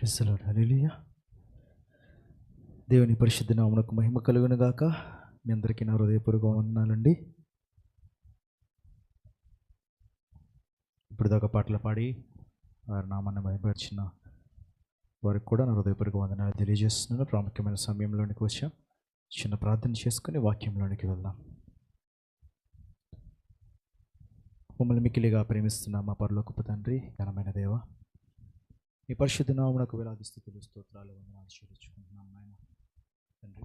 Praise the lord. హల్లెలూయా. దేవుని పరిశుద్ధ నామమునకు మహిమ కలుగును గాక. మీ అందరికీ నా హృదయపూర్వక వందనాలండి. ఇప్పుడు దాకా పాటలు పాడి వారి నామాన్ని మహిమపరిచిన వారికి కూడా నా హృదయపూర్వక వందనాలు తెలియజేస్తున్నాను. ప్రాముఖ్యమైన సమయంలోనికి వచ్చాం. చిన్న ప్రార్థన చేసుకుని వాక్యంలోనికి వెళ్దాం. మమ్మల్ని మిక్కిలిగా ప్రేమిస్తున్న మా పరలోకపు తండ్రి, ఘనమైన దేవ, మీ పరిశుద్ధ నామమునకు వేలాది స్తుతులు స్తోత్రాలు వందనాలు చెల్లించుకుంటున్నాం నాయన తండ్రి.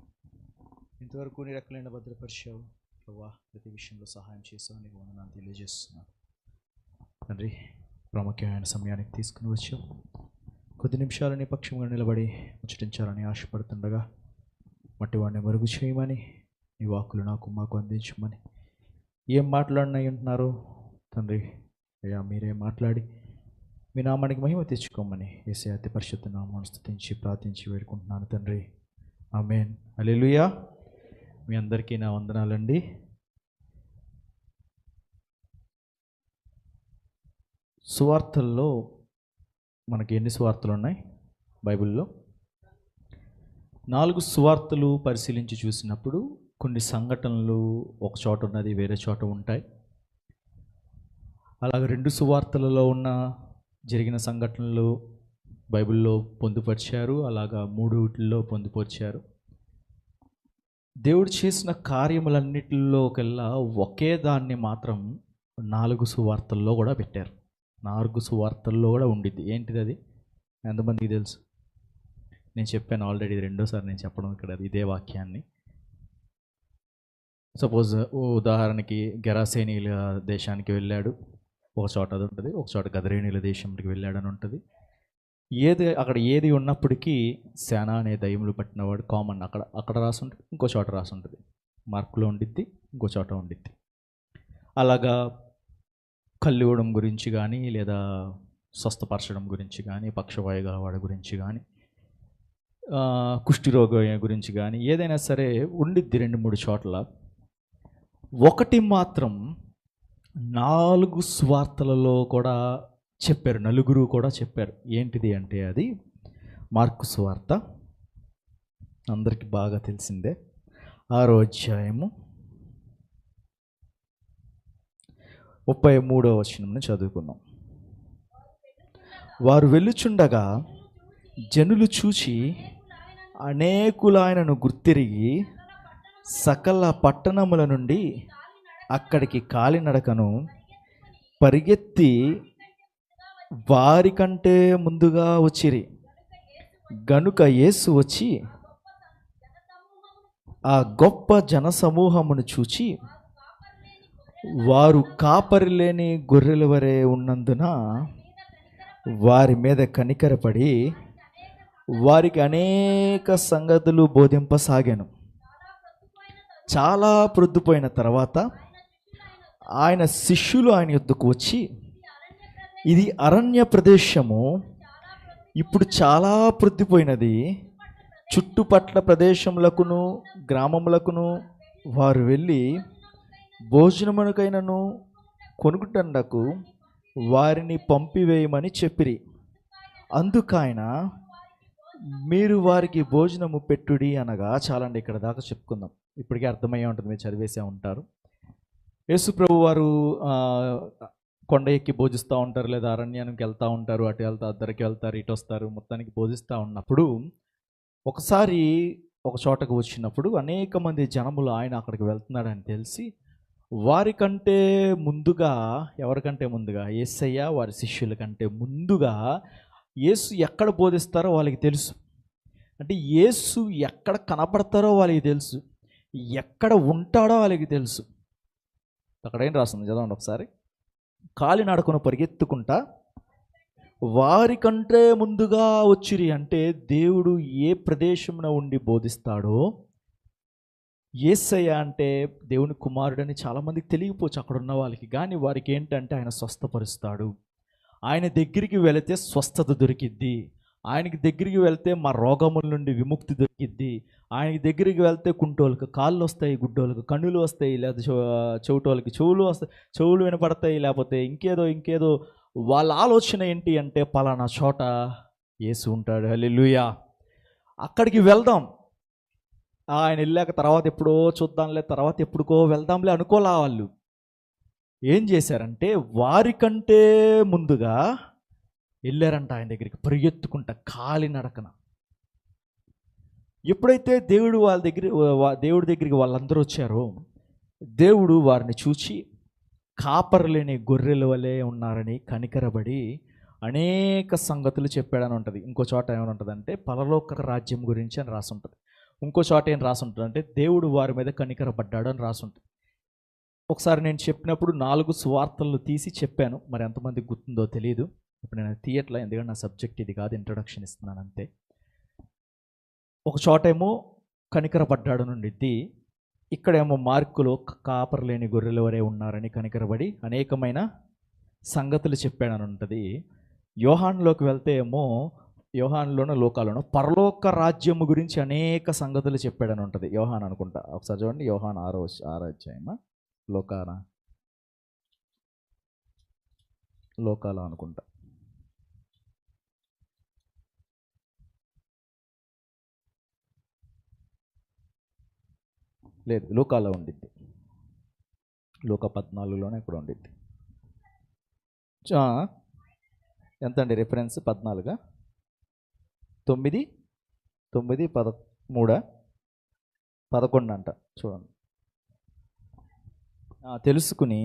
ఇంతవరకు నీ రెక్కలైన భద్రపరిచావు ప్రభువా, ప్రతి విషయంలో సహాయం చేసావు, నీకు వందనాలు తెలియజేస్తున్నాను తండ్రి. ప్రాముఖ్యమైన సమయానికి తీసుకుని వచ్చావు. కొద్ది నిమిషాలు నీ పక్షంగా నిలబడి ముచ్చటించాలని ఆశపడుతుండగా మట్టి వాడిని మరుగు చేయమని, నీ వాక్కులు నాకు మాకు అందించమని, ఏం మాట్లాడినా ఉంటున్నారో తండ్రి అయ్యా మీరే మాట్లాడి మీ నామానికి మహిమ తెచ్చుకోమని యేసయ్య అతి పరిశుద్ధ నామాన్ని స్తుతించి ప్రార్థించి వేడుకుంటున్నాను తండ్రి. ఆమేన్. హల్లెలూయా. మీ అందరికీ నా వందనాలండి. సువార్తల్లో మనకి ఎన్ని సువార్తలు ఉన్నాయి బైబిల్లో? 4 సువార్తలు పరిశీలించి చూసినప్పుడు కొన్ని సంఘటనలు ఒక చోట ఉన్నది, వేరే చోట ఉంటాయి. అలాగే 2 సువార్తలలో ఉన్న జరిగిన సంఘటనలు బైబిల్లో పొందుపరిచారు. అలాగా 3 పొందుపరిచారు. దేవుడు చేసిన కార్యములన్నిటిలోకెల్లా ఒకే దాన్ని మాత్రం 4 సువార్తల్లో కూడా పెట్టారు. 4 సువార్తల్లో కూడా ఉండిద్ది. ఏంటిది అది? ఎంతమందికి తెలుసు? నేను చెప్పాను ఆల్రెడీ, రెండోసారి నేను చెప్పడం ఇక్కడ ఇదే వాక్యాన్ని. సపోజ్ ఉదాహరణకి గెరాసేనీల దేశానికి వెళ్ళాడు, ఒక చోట అది ఉంటుంది. ఒక చోట గదరేనీల దేశానికి వెళ్ళాడని ఉంటుంది. అక్కడ ఏది ఉన్నప్పటికీ సేన అనే దయ్యములు పట్టినవాడు కామన్. అక్కడ రాసి ఉంటుంది, ఇంకో చోట రాసి ఉంటుంది. మార్కులో ఉండిద్ది, ఇంకో చోట ఉండిద్ది. అలాగా కళ్ళు ఇవ్వడం గురించి కానీ, లేదా స్వస్థపరచడం గురించి కానీ, పక్షవాయు గలవాడి గురించి కానీ, కుష్ఠిరోగం గురించి కానీ, ఏదైనా సరే ఉండిద్ది 2-3 చోట్ల. ఒకటి మాత్రం 4 సువార్తలలో కూడా చెప్పారు, 4 కూడా చెప్పారు. ఏంటిది అంటే అది మార్కు సువార్త, అందరికీ బాగా తెలిసిందే. 6వ అధ్యాయము 33వ వచనం చదువుకున్నాం. వారు వెళ్ళుచుండగా జనులు చూచి అనేకులు ఆయనను గుర్తిరిగి సకల పట్టణముల నుండి అక్కడికి కాలినడకను పరిగెత్తి వారికంటే ముందుగా వచ్చిరి. గనుక యేసు వచ్చి ఆ గొప్ప జనసమూహమును చూచి వారు కాపరి లేని గొర్రెల వలె ఉన్నందున వారి మీద కనికరపడి వారికి అనేక సంగతులు బోధింపసాగాను. చాలా ప్రొద్దుపోయిన తర్వాత ఆయన శిష్యులు ఆయన యొద్దకు వచ్చి, ఇది అరణ్య ప్రదేశము, ఇప్పుడు చాలా ప్రొద్దుపోయినది, చుట్టుపట్ల ప్రదేశములకును గ్రామములకును వారు వెళ్ళి భోజనమునకైనను కొనుక్కొనుటకు వారిని పంపివేయమని చెప్పిరి. అందుకైన మీరు వారికి భోజనము పెట్టుడి అనగా. చాలండి, ఇక్కడ దాకా చెప్పుకుందాం. ఇప్పటికే అర్థమయ్యే ఉంటుంది, మీరు చదివేసే ఉంటారు. యేసు ప్రభు వారు కొండ ఎక్కి భోజిస్తూ ఉంటారు, లేదా అరణ్యానికి వెళ్తూ ఉంటారు. అటు వెళ్తారు, అద్దరికి వెళ్తారు, ఇటు వస్తారు, మొత్తానికి భోజిస్తూ ఉన్నప్పుడు ఒకసారి ఒక చోటకు వచ్చినప్పుడు అనేక మంది జనములు ఆయన అక్కడికి వెళ్తున్నాడని తెలిసి వారికంటే ముందుగా, ఎవరికంటే ముందుగా? యేసయ్య వారి శిష్యుల కంటే ముందుగా యేసు ఎక్కడ బోధిస్తారో వాళ్ళకి తెలుసు. అంటే యేసు ఎక్కడ కనపడతారో వాళ్ళకి తెలుసు, ఎక్కడ ఉంటాడో వాళ్ళకి తెలుసు. అక్కడ ఏం రాస్తుంది చదవండి ఒకసారి. కాలినడకను పరిగెత్తుకుంటా వారికంటే ముందుగా వచ్చిరి. అంటే దేవుడు ఏ ప్రదేశంలో ఉండి బోధిస్తాడో, యేసయ్య అంటే దేవుని కుమారుడని చాలామందికి తెలియకపోవచ్చు అక్కడ ఉన్న వాళ్ళకి. కానీ వారికి ఏంటంటే ఆయన స్వస్థపరుస్తాడు. ఆయన దగ్గరికి వెళితే స్వస్థత దొరికిద్ది. ఆయనకి దగ్గరికి వెళ్తే మా రోగముల నుండి విముక్తి దొరికిద్ది. ఆయనకి దగ్గరికి వెళ్తే కుంటోళ్ళకి కాళ్ళు వస్తాయి, గుడ్డోళ్ళకి కన్నులు వస్తాయి, లేదా చెవిటోళ్ళకి చెవులు వస్తాయి, చెవులు వినపడతాయి, లేకపోతే ఇంకేదో. వాళ్ళ ఆలోచన ఏంటి అంటే పలానా చోట యేసు ఉంటాడు. హల్లెలూయా. అక్కడికి వెళ్దాం. ఆయన వెళ్ళాక తర్వాత ఎప్పుడో చూద్దాంలే, తర్వాత ఎప్పుడుకో వెళ్దాంలే అనుకోలా. వాళ్ళు ఏం చేశారంటే వారికంటే ముందుగా వెళ్ళారంట ఆయన దగ్గరికి, పరిగెత్తుకుంటా కాలినడకన. ఎప్పుడైతే దేవుడి దగ్గరికి వాళ్ళందరూ వచ్చారో, దేవుడు వారిని చూచి కాపరి లేని గొర్రెల వలె ఉన్నారని కనికరబడి అనేక సంగతులు చెప్పాడని ఉంటుంది. ఇంకో చోట ఏమైనా ఉంటుందంటే పరలోక రాజ్యం గురించి అని రాసి ఉంటుంది. ఇంకో చోట ఏం రాసి ఉంటుంది అంటే దేవుడు వారి మీద కనికరపడ్డాడు అని రాసి ఉంటుంది. ఒకసారి నేను చెప్పినప్పుడు 4 సువార్తలను తీసి చెప్పాను, మరి ఎంతమందికి గుర్తుందో తెలియదు. ఇప్పుడు నేను తీయట్లా, ఎందుకంటే నా సబ్జెక్ట్ ఇది కాదు, ఇంట్రొడక్షన్ ఇస్తున్నాను అంతే. ఒక చోటేమో కనికరపడ్డాడు నుండి, ఇక్కడేమో మార్కులో కాపరి లేని గొర్రెల వరే ఉన్నారని కనికరబడి అనేకమైన సంగతులు చెప్పాడని ఉంటుంది. యోహానులోకి వెళ్తే ఏమో యోహానులోనో లోకాలోనో పరలోక రాజ్యము గురించి అనేక సంగతులు చెప్పాడని ఉంటుంది. యోహాన్ అనుకుంటా, ఒకసారి చూడండి. యోహాన్ 6వ అధ్యాయమా లోకాల అనుకుంటా. లేదు, లోకాలో ఉండిద్ది. లోక 14లోనే ఇక్కడ ఉండిద్ది. ఎంత అండి రిఫరెన్స్? 14, 9, 9, 13, 11 అంట. చూడండి. తెలుసుకుని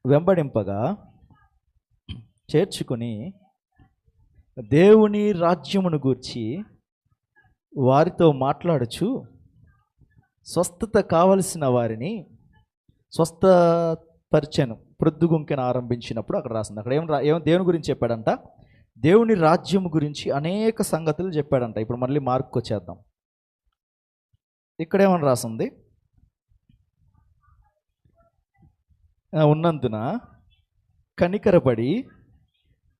వెంబడింపగా చేర్చుకుని దేవుని రాజ్యమును గూర్చి వారితో మాట్లాడుచు స్వస్థత కావలసిన వారిని స్వస్థపరిచెను. ప్రొద్దుగుంకెను ఆరంభించినప్పుడు అక్కడ రాసింది. అక్కడ ఏం దేవుని గురించి చెప్పాడంట? దేవుని రాజ్యము గురించి అనేక సంగతులు చెప్పాడంట. ఇప్పుడు మళ్ళీ మార్క్కి వచ్చేద్దాం. ఇక్కడేమని రాసింది? ఉన్నందున కనికరపడి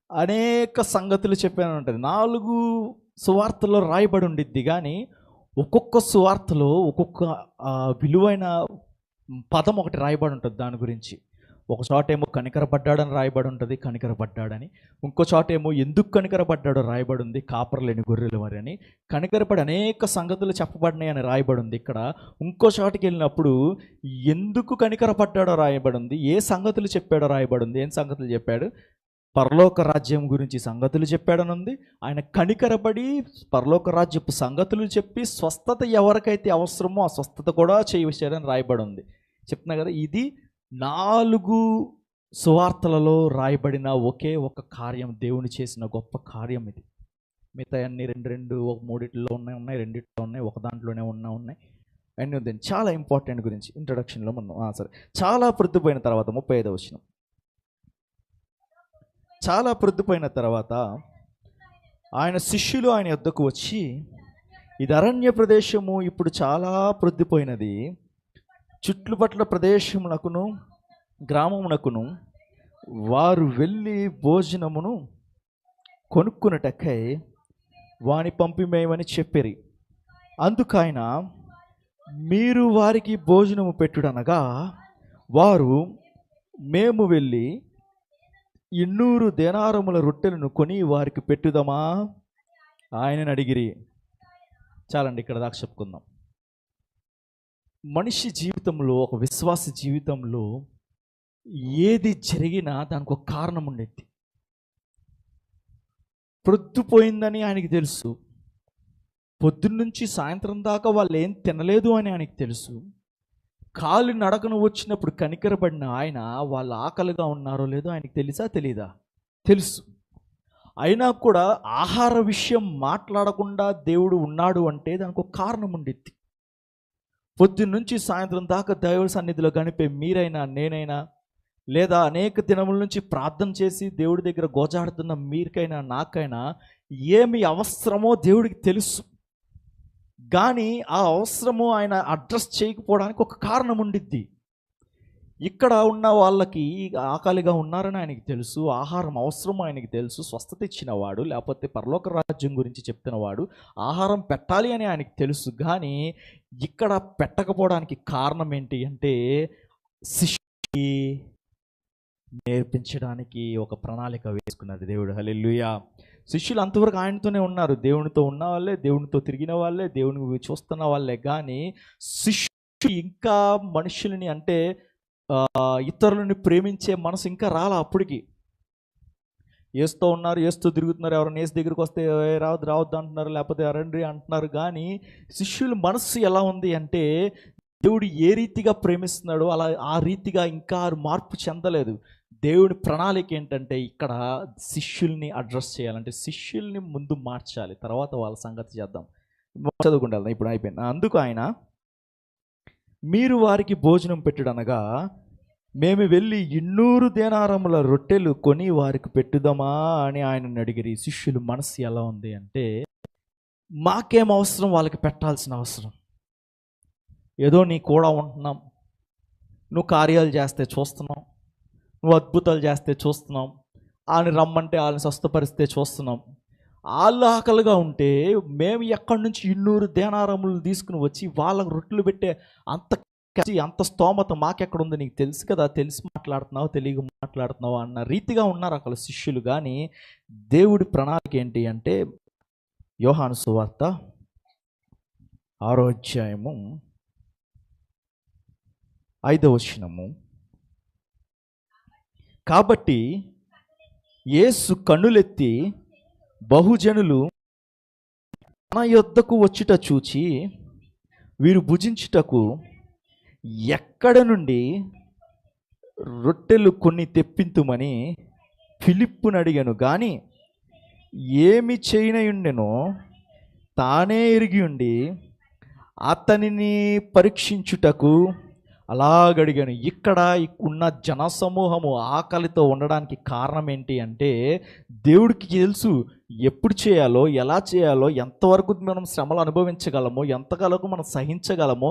అనేక సంగతులు చెప్పాను ఉంటుంది. 4 సువార్తల్లో రాయబడి ఉండిద్ది, కానీ ఒక్కొక్క సువార్తలో ఒక్కొక్క విలువైన పదం ఒకటి రాయబడి ఉంటుంది దాని గురించి. ఒక చోట ఏమో కనికరపడ్డాడని రాయబడి ఉంటుంది, కనికరపడ్డాడని. ఇంకో చోట ఏమో ఎందుకు కనికరపడ్డాడో రాయబడి ఉంది, కాపరి లేని గొర్రెల వారి అని. కనికరపడి అనేక సంగతులు చెప్పబడినాయి అని రాయబడి ఉంది. ఇక్కడ ఇంకో చోటకి వెళ్ళినప్పుడు ఎందుకు కనికరపడ్డాడో రాయబడి ఉంది, ఏ సంగతులు చెప్పాడో రాయబడి ఉంది. ఏం సంగతులు చెప్పాడు? పరలోక రాజ్యం గురించి సంగతులు చెప్పాడని ఉంది. ఆయన కనికరపడి పరలోక రాజ్యపు సంగతులు చెప్పి స్వస్థత ఎవరికైతే అవసరమో ఆ స్వస్థత కూడా చేయవచ్చాడని రాయబడి ఉంది. చెప్తున్నా కదా, ఇది 4 సువార్తలలో రాయబడిన ఒకే ఒక కార్యం, దేవుని చేసిన గొప్ప కార్యం ఇది. మిగతా అన్ని 2 3 ఉన్నాయి, 2 ఉన్నాయి, ఒక దాంట్లోనే ఉన్నాయి అన్నీ ఉంది. చాలా ఇంపార్టెంట్ గురించి ఇంట్రొడక్షన్లో మనం సరే. చాలా ప్రొద్దుపోయిన తర్వాత 35వ వచనం. చాలా ప్రొద్దుపోయిన తర్వాత ఆయన శిష్యులు ఆయన యొద్దకు వచ్చి, ఇది అరణ్య ప్రదేశము, ఇప్పుడు చాలా ప్రొద్దుపోయినది, చుట్టుపట్ల ప్రదేశమునకును గ్రామమునకును వారు వెళ్ళి భోజనమును కొనుక్కున్నటకై వాని పంపిమేయమని చెప్పిరి. అందుకైన మీరు వారికి భోజనము పెట్టుడనగా వారు, మేము వెళ్ళి 200 దేనారముల రొట్టెలను కొని వారికి పెట్టుదమా ఆయనని అడిగిరి. చాలండి, ఇక్కడ దాకా చెప్పుకుందాం. మనిషి జీవితంలో, ఒక విశ్వాస జీవితంలో ఏది జరిగినా దానికి ఒక కారణం ఉండేది. ప్రొద్దుపోయిందని ఆయనకి తెలుసు, పొద్దున్నుంచి సాయంత్రం దాకా వాళ్ళు ఏం తినలేదు అని ఆయనకి తెలుసు. కాలి నడకను వచ్చినప్పుడు కనికరపడిన ఆయన వాళ్ళు ఆకలిగా ఉన్నారో లేదో ఆయనకి తెలీదా? తెలుసు. అయినా కూడా ఆహార విషయం మాట్లాడకుండా దేవుడు ఉన్నాడు అంటే దానికి ఒక కారణం ఉండిద్ది. పొద్దున్నుంచి సాయంత్రం దాకా దేవుడి సన్నిధిలో గడిపే మీరైనా, నేనైనా, లేదా అనేక దినముల నుంచి ప్రార్థన చేసి దేవుడి దగ్గర గోజాడుతున్న మీరికైనా, నాకైనా ఏమి అవసరమో దేవుడికి తెలుసు. కానీ ఆ అవసరము ఆయన అడ్రస్ చేయకపోవడానికి ఒక కారణం ఉండిద్ది. ఇక్కడ ఉన్న వాళ్ళకి ఆకలిగా ఉన్నారని ఆయనకి తెలుసు, ఆహారం అవసరం ఆయనకి తెలుసు, స్వస్థత ఇచ్చినవాడు, లేకపోతే పరలోక రాజ్యం గురించి చెప్తున్నవాడు, ఆహారం పెట్టాలి అని ఆయనకి తెలుసు. కానీ ఇక్కడ పెట్టకపోవడానికి కారణం ఏంటి అంటే, శిష్యుకి నేర్పించడానికి ఒక ప్రణాళిక వేసుకున్నది దేవుడు. హల్లెలూయా. శిష్యులు అంతవరకు ఆయనతోనే ఉన్నారు, దేవునితో ఉన్న వాళ్ళే, దేవునితో తిరిగిన వాళ్ళే, దేవుని చూస్తున్న వాళ్ళే. కానీ శిష్యులు ఇంకా మనుషులని అంటే ఇతరులని ప్రేమించే మనసు ఇంకా రాలా అప్పటికి. ఏస్తూ ఉన్నారు, ఏస్తూ తిరుగుతున్నారు, ఎవరైనా ఏసు దగ్గరికి వస్తే రావద్దు రావద్దు అంటున్నారు, లేకపోతే అరండి అంటున్నారు. కానీ శిష్యుల మనస్సు ఎలా ఉంది అంటే దేవుడు ఏ రీతిగా ప్రేమిస్తున్నాడో అలా ఆ రీతిగా ఇంకా మార్పు చెందలేదు. దేవుడి ప్రణాళిక ఏంటంటే ఇక్కడ శిష్యుల్ని అడ్రస్ చేయాలంటే శిష్యుల్ని ముందు మార్చాలి, తర్వాత వాళ్ళ సంగతి చేద్దాం. చదువుకుంటాను ఇప్పుడు అయిపోయింది. అందుకు ఆయన, మీరు వారికి భోజనం పెట్టుడనగా మేము వెళ్ళి 200 దేనారముల రొట్టెలు కొని వారికి పెట్టుదామా అని ఆయనను అడిగిరి. శిష్యులు మనసు ఎలా ఉంది అంటే మాకేం అవసరం వాళ్ళకి పెట్టాల్సిన అవసరం, ఏదో నీ కూడా ఉంటున్నాం, నువ్వు కార్యాలు చేస్తే చూస్తున్నాం, నువ్వు అద్భుతాలు చేస్తే చూస్తున్నాం, ఆయన రమ్మంటే వాళ్ళని స్వస్థపరిస్తే చూస్తున్నాం. వాళ్ళు ఆకలిగా ఉంటే మేము ఎక్కడి నుంచి 200 దేనారములు తీసుకుని వచ్చి వాళ్ళకు రొట్టెలు పెట్టే అంత స్తోమత మాకెక్కడ ఉంది, నీకు తెలుసు కదా, తెలిసి మాట్లాడుతున్నావు తెలియక మాట్లాడుతున్నావు అన్న రీతిగా ఉన్నారు అక్కడ శిష్యులు. కానీ దేవుడి ప్రణాళిక ఏంటి అంటే యోహాను సువార్త 6వ అధ్యాయము 5వ వచనము. కాబట్టి యేసు కన్నులెత్తి బహుజనులు తన యొద్దకు వచ్చుట చూచి వీరు భుజించుటకు ఎక్కడ నుండి రొట్టెలు కొన్ని తెప్పింతుమని ఫిలిప్పును అడిగాను. కానీ ఏమి చేయనయుండెనో తానే ఎరిగి ఉండి అతనిని పరీక్షించుటకు అలాగడిగాను. ఇక్కడ ఉన్న జనసమూహము ఆకలితో ఉండడానికి కారణం ఏంటి అంటే దేవుడికి తెలుసు ఎప్పుడు చేయాలో, ఎలా చేయాలో, ఎంతవరకు మనం శ్రమలు అనుభవించగలమో, ఎంతకాలకు మనం సహించగలమో,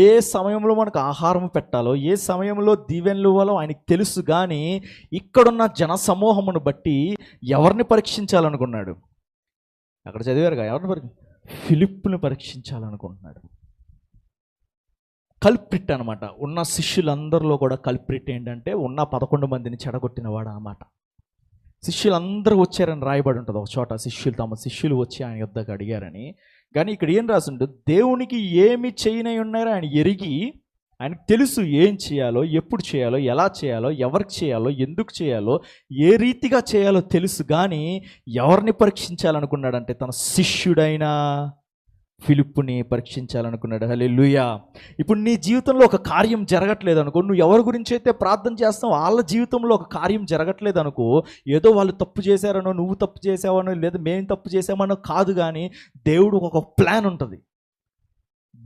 ఏ సమయంలో మనకు ఆహారం పెట్టాలో, ఏ సమయంలో దీవెనలు ఇవ్వాలో ఆయనకి తెలుసు. కానీ ఇక్కడున్న జనసమూహమును బట్టి ఎవరిని పరీక్షించాలనుకున్నాడు? అక్కడ చదివారుగా, ఎవరిని ఫిలిప్పుని పరీక్షించాలనుకుంటున్నాడు. కల్ప్రిట్ అనమాట. ఉన్న శిష్యులందరిలో కూడా కల్ప్రిట్ ఏంటంటే ఉన్న 11 మందిని చెడగొట్టినవాడు అనమాట. శిష్యులందరూ వచ్చారని రాయబడి ఉంటుంది ఒక చోట, తమ శిష్యులు వచ్చి ఆయన యొద్దకు అడిగారని. కానీ ఇక్కడ ఏం రాసిండు? దేవునికి ఏమి చేయనై ఉన్నారో ఆయన ఎరిగి, ఆయనకు తెలుసు ఏం చేయాలో, ఎప్పుడు చేయాలో, ఎలా చేయాలో, ఎవరికి చేయాలో, ఎందుకు చేయాలో, ఏ రీతిగా చేయాలో తెలుసు. కానీ ఎవరిని పరీక్షించాలనుకున్నాడంటే తన శిష్యుడైన ఫిలిప్పుని పరీక్షించాలనుకున్నాడు. హల్లెలూయా. ఇప్పుడు నీ జీవితంలో ఒక కార్యం జరగట్లేదు అనుకో, నువ్వు ఎవరి గురించి అయితే ప్రార్థన చేస్తావు వాళ్ళ జీవితంలో ఒక కార్యం జరగట్లేదు అనుకో, ఏదో వాళ్ళు తప్పు చేశారనో, నువ్వు తప్పు చేసావనో, లేదా మేము తప్పు చేసామనో కాదు. కానీ దేవుడికి ఒక ప్లాన్ ఉంటుంది,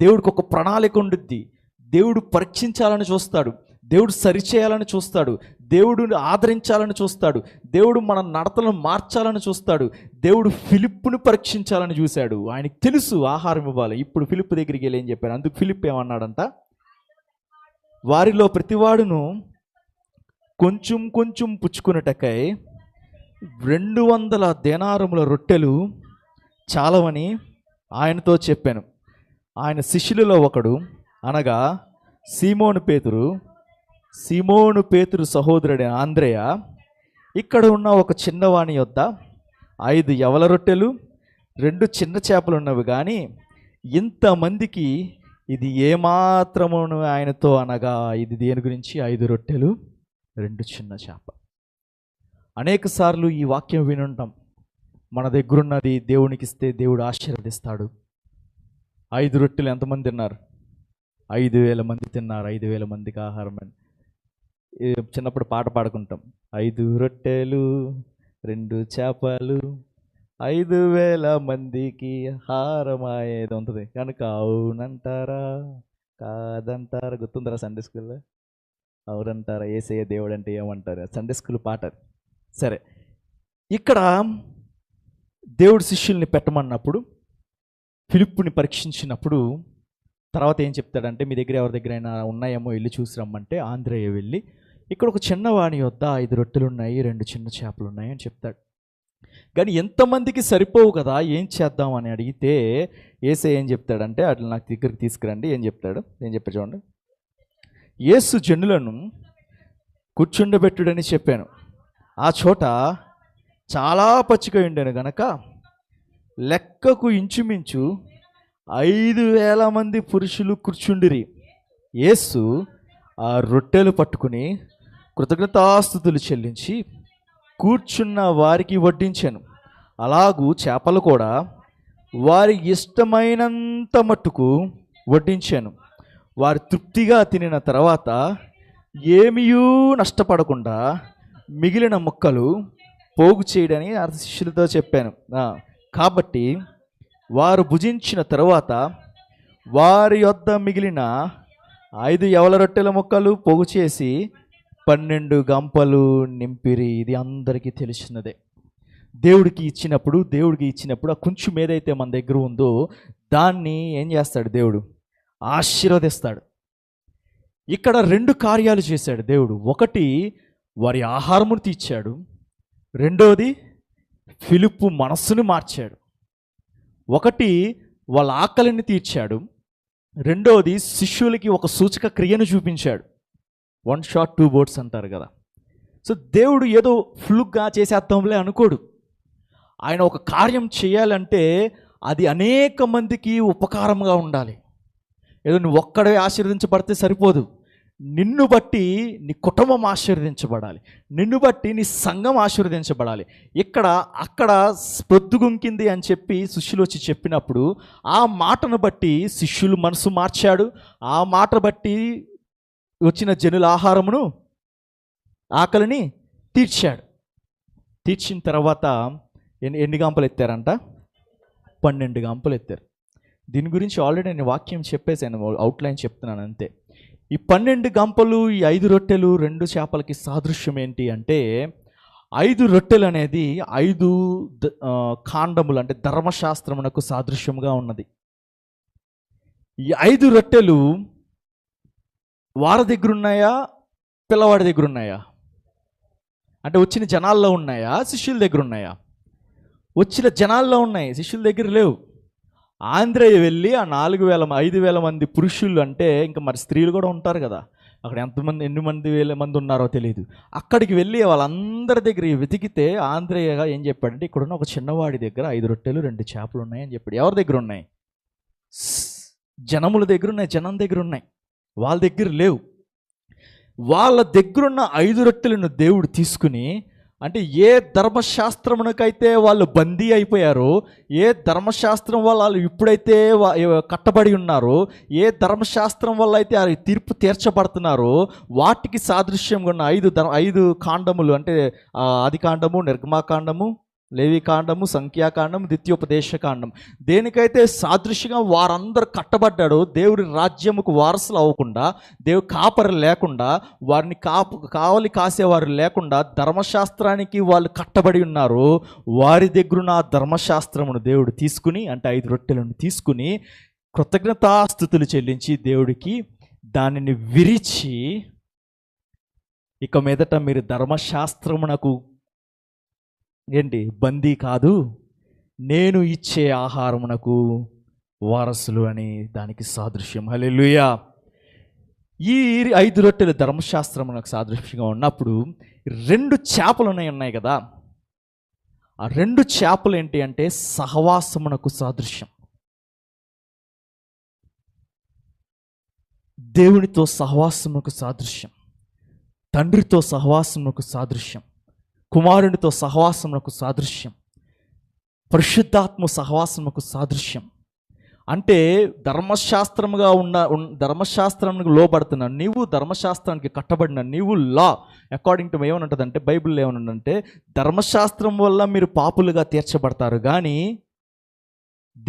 దేవుడికి ఒక ప్రణాళిక ఉండుద్ది. దేవుడు పరీక్షించాలని చూస్తాడు, దేవుడు సరిచేయాలని చూస్తాడు, దేవుడు ఆదరించాలని చూస్తాడు, దేవుడు మన నడతలను మార్చాలని చూస్తాడు. దేవుడు ఫిలిప్పుని పరీక్షించాలని చూశాడు. ఆయనకు తెలుసు ఆహారం ఇవ్వాలి. ఇప్పుడు ఫిలిప్పు దగ్గరికి వెళ్ళి ఏం చెప్పారు? అందుకు ఫిలిప్ ఏమన్నాడంట? వారిలో ప్రతివాడును కొంచెం కొంచెం పుచ్చుకున్నటకై 200 దేనారముల రొట్టెలు చాలవని ఆయనతో చెప్పాను. ఆయన శిష్యులలో ఒకడు, అనగా సీమోను పేతురు సహోదరుడు ఆంద్రేయ, ఇక్కడ ఉన్న ఒక చిన్నవాణి యొద్ద 5 యవల రొట్టెలు 2 చిన్న చేపలు ఉన్నవి. కానీ ఇంతమందికి ఇది ఏమాత్రమును ఆయనతో అనగా, ఇది దేని గురించి? 5 రొట్టెలు 2 చిన్న చేప. అనేక సార్లు ఈ వాక్యం వినుంటాం. మన దగ్గరున్నది దేవునికి ఇస్తే దేవుడు ఆశీర్వదిస్తాడు. 5 రొట్టెలు ఎంతమంది తిన్నారు? 5,000 మంది తిన్నారు. 5,000 మందికి ఆహారం అని చిన్నప్పుడు పాట పాడుకుంటాం. 5 రొట్టెలు 2 చేపలు 5,000 మందికి ఆహారమాయేది ఉంటుంది కనుక అవునంటారా కాదంటారా? గుర్తుందరా సండే స్కూల్లో? అవునంటారా? యేసయ్య దేవుడు అంటే ఏమంటారు? సండే స్కూల్ పాట. సరే, ఇక్కడ దేవుడు శిష్యుల్ని పెట్టమన్నప్పుడు, ఫిలిప్పుని పరీక్షించినప్పుడు తర్వాత ఏం చెప్తాడంటే, మీ దగ్గర ఎవరి దగ్గర అయినా ఉన్నాయేమో వెళ్ళి చూసి రమ్మంటే ఆంద్రేయ వెళ్ళి, ఇక్కడ ఒక చిన్నవాణి వద్ద 5 రొట్టెలు ఉన్నాయి 2 చిన్న చేపలు ఉన్నాయి అని చెప్తాడు. కానీ ఎంతమందికి సరిపోవు కదా, ఏం చేద్దాం అని అడిగితే యేసయ్య ఏం చెప్తాడంటే, అట్లా నాకు దగ్గరికి తీసుకురండి. ఏం చెప్తాడు? చూడండి. యేసు జనులను కూర్చుండబెట్టుడని చెప్పాను. ఆ చోట చాలా పచ్చిక ఉండేను గనక లెక్కకు ఇంచుమించు 5,000 మంది పురుషులు కూర్చుండిరి. యేసు ఆ రొట్టెలు పట్టుకుని కృతజ్ఞతాస్తుతులు చెల్లించి కూర్చున్న వారికి వడ్డించాను. అలాగూ చేపలు కూడా వారి ఇష్టమైనంత మట్టుకు వడ్డించాను. వారు తృప్తిగా తినిన తర్వాత ఏమీయూ నష్టపడకుండా మిగిలిన ముక్కలు పోగు చేయడని శిష్యులతో చెప్పాను. కాబట్టి వారు భుజించిన తరువాత వారి యొద్ద మిగిలిన 5 యవల రొట్టెల ముక్కలు పోగు చేసి 12 గంపలు నింపిరి. ఇది అందరికీ తెలిసినదే. దేవుడికి ఇచ్చినప్పుడు ఆ కొంచెం ఏదైతే మన దగ్గర ఉందో దాన్ని ఏం చేస్తాడు? దేవుడు ఆశీర్వదిస్తాడు. ఇక్కడ 2 కార్యాలు చేశాడు దేవుడు. ఒకటి, వారి ఆహారమును తీర్చాడు. రెండోది, ఫిలిప్పు మనస్సును మార్చాడు. ఒకటి, వాళ్ళ ఆకలిని తీర్చాడు. రెండోది, శిష్యులకి ఒక సూచక క్రియను చూపించాడు. 1 shot 2 birds అంటారు కదా. సో దేవుడు ఏదో ఫ్లుగ్గా చేసేద్దాంలే అనుకోడు. ఆయన ఒక కార్యం చేయాలంటే అది అనేక మందికి ఉపకారంగా ఉండాలి. ఏదో నువ్వు ఒక్కడే ఆశీర్వదించబడితే సరిపోదు. నిన్ను బట్టి నీ కుటుంబం ఆశీర్వదించబడాలి, నిన్ను బట్టి నీ సంఘం ఆశీర్వదించబడాలి. అక్కడ ప్రొద్దుగుంకింది అని చెప్పి శిష్యులు వచ్చి చెప్పినప్పుడు ఆ మాటను బట్టి శిష్యులు మనసు మార్చాడు. ఆ మాట బట్టి వచ్చిన జనుల ఆకలిని తీర్చాడు. తీర్చిన తర్వాత ఎన్ని గంపలు ఎత్తారంట? 12 గంపలు ఎత్తారు. దీని గురించి ఆల్రెడీ నేను వాక్యం చెప్పేశాను, అవుట్లైన్ చెప్తున్నాను అంతే. ఈ 12 గంపలు, ఈ 5 రొట్టెలు, 2 చేపలకి సాదృశ్యం ఏంటి అంటే, 5 రొట్టెలు అనేది 5 కాండములు అంటే ధర్మశాస్త్రమునకు సాదృశ్యంగా ఉన్నది. ఈ 5 రొట్టెలు వారి దగ్గర ఉన్నాయా, పిల్లవాడి దగ్గర ఉన్నాయా? అంటే వచ్చిన జనాల్లో ఉన్నాయా, శిష్యుల దగ్గర ఉన్నాయా? వచ్చిన జనాల్లో ఉన్నాయి, శిష్యుల దగ్గర లేవు. ఆంధ్రయ్య వెళ్ళి ఆ 5,000 మంది పురుషులు అంటే ఇంకా మరి స్త్రీలు కూడా ఉంటారు కదా, అక్కడ ఎన్ని వేల మంది ఉన్నారో తెలియదు. అక్కడికి వెళ్ళి వాళ్ళందరి దగ్గర వెతికితే ఆంధ్రయ్యగా ఏం చెప్పాడంటే, ఇక్కడున్న ఒక చిన్నవాడి దగ్గర 5 రొట్టెలు 2 చేపలు ఉన్నాయని చెప్పాడు. ఎవరి దగ్గర ఉన్నాయి? జనముల దగ్గర ఉన్నాయి, జనం దగ్గర ఉన్నాయి, వాళ్ళ దగ్గర లేవు. వాళ్ళ దగ్గరున్న 5 రొట్టెలను దేవుడు తీసుకుని, అంటే ఏ ధర్మశాస్త్రమునకైతే వాళ్ళు బందీ అయిపోయారో, ఏ ధర్మశాస్త్రం వల్ల వాళ్ళు ఇప్పుడైతే కట్టబడి ఉన్నారో, ఏ ధర్మశాస్త్రం వల్ల అయితే ఆ తీర్పు తీర్చబడుతున్నారో వాటికి సాదృశ్యంగా ఉన్న 5 కాండములు అంటే ఆదికాండము, నిర్గమాకాండము, లేవికాండము, సంఖ్యాకాండం, ద్వితీయోపదేశకాండం, దేనికైతే సాదృశ్యంగా వారందరూ కట్టబడ్డాడో, దేవుడి రాజ్యముకు వారసులు అవ్వకుండా, దేవుడు కాపరి లేకుండా, వారిని కావలి కాసేవారు లేకుండా ధర్మశాస్త్రానికి వాళ్ళు కట్టబడి ఉన్నారు. వారి దగ్గరున్న ధర్మశాస్త్రమును దేవుడు తీసుకుని, అంటే 5 రొట్టెలను తీసుకుని కృతజ్ఞతాస్తుతులు చెల్లించి దేవుడికి దానిని విరిచి, ఇక మీదట మీరు ధర్మశాస్త్రమునకు బందీ కాదు, నేను ఇచ్చే ఆహారమునకు వారసులు అని దానికి సాదృశ్యం. హల్లెలూయా. ఈ 5 రొట్టెలు ధర్మశాస్త్రమునకు సాదృశ్యంగా ఉన్నప్పుడు 2 చేపలు ఉన్నాయి కదా, ఆ 2 చేపలు ఏంటి అంటే సహవాసమునకు సాదృశ్యం. దేవునితో సహవాసమునకు సాదృశ్యం, తండ్రితో సహవాసమునకు సాదృశ్యం, కుమారునితో సహవాసమునకు సాదృశ్యం, పరిశుద్ధాత్మ సహవాసమునకు సాదృశ్యం. అంటే ధర్మశాస్త్రానికి లోబడుతున్నా నీవు, ధర్మశాస్త్రానికి కట్టబడిన నీవు, లా అకార్డింగ్ టు ఏమనుంటుందంటే, బైబిల్లో ఏమనుందంటే, ధర్మశాస్త్రం వల్ల మీరు పాపులుగా తీర్చబడతారు, కానీ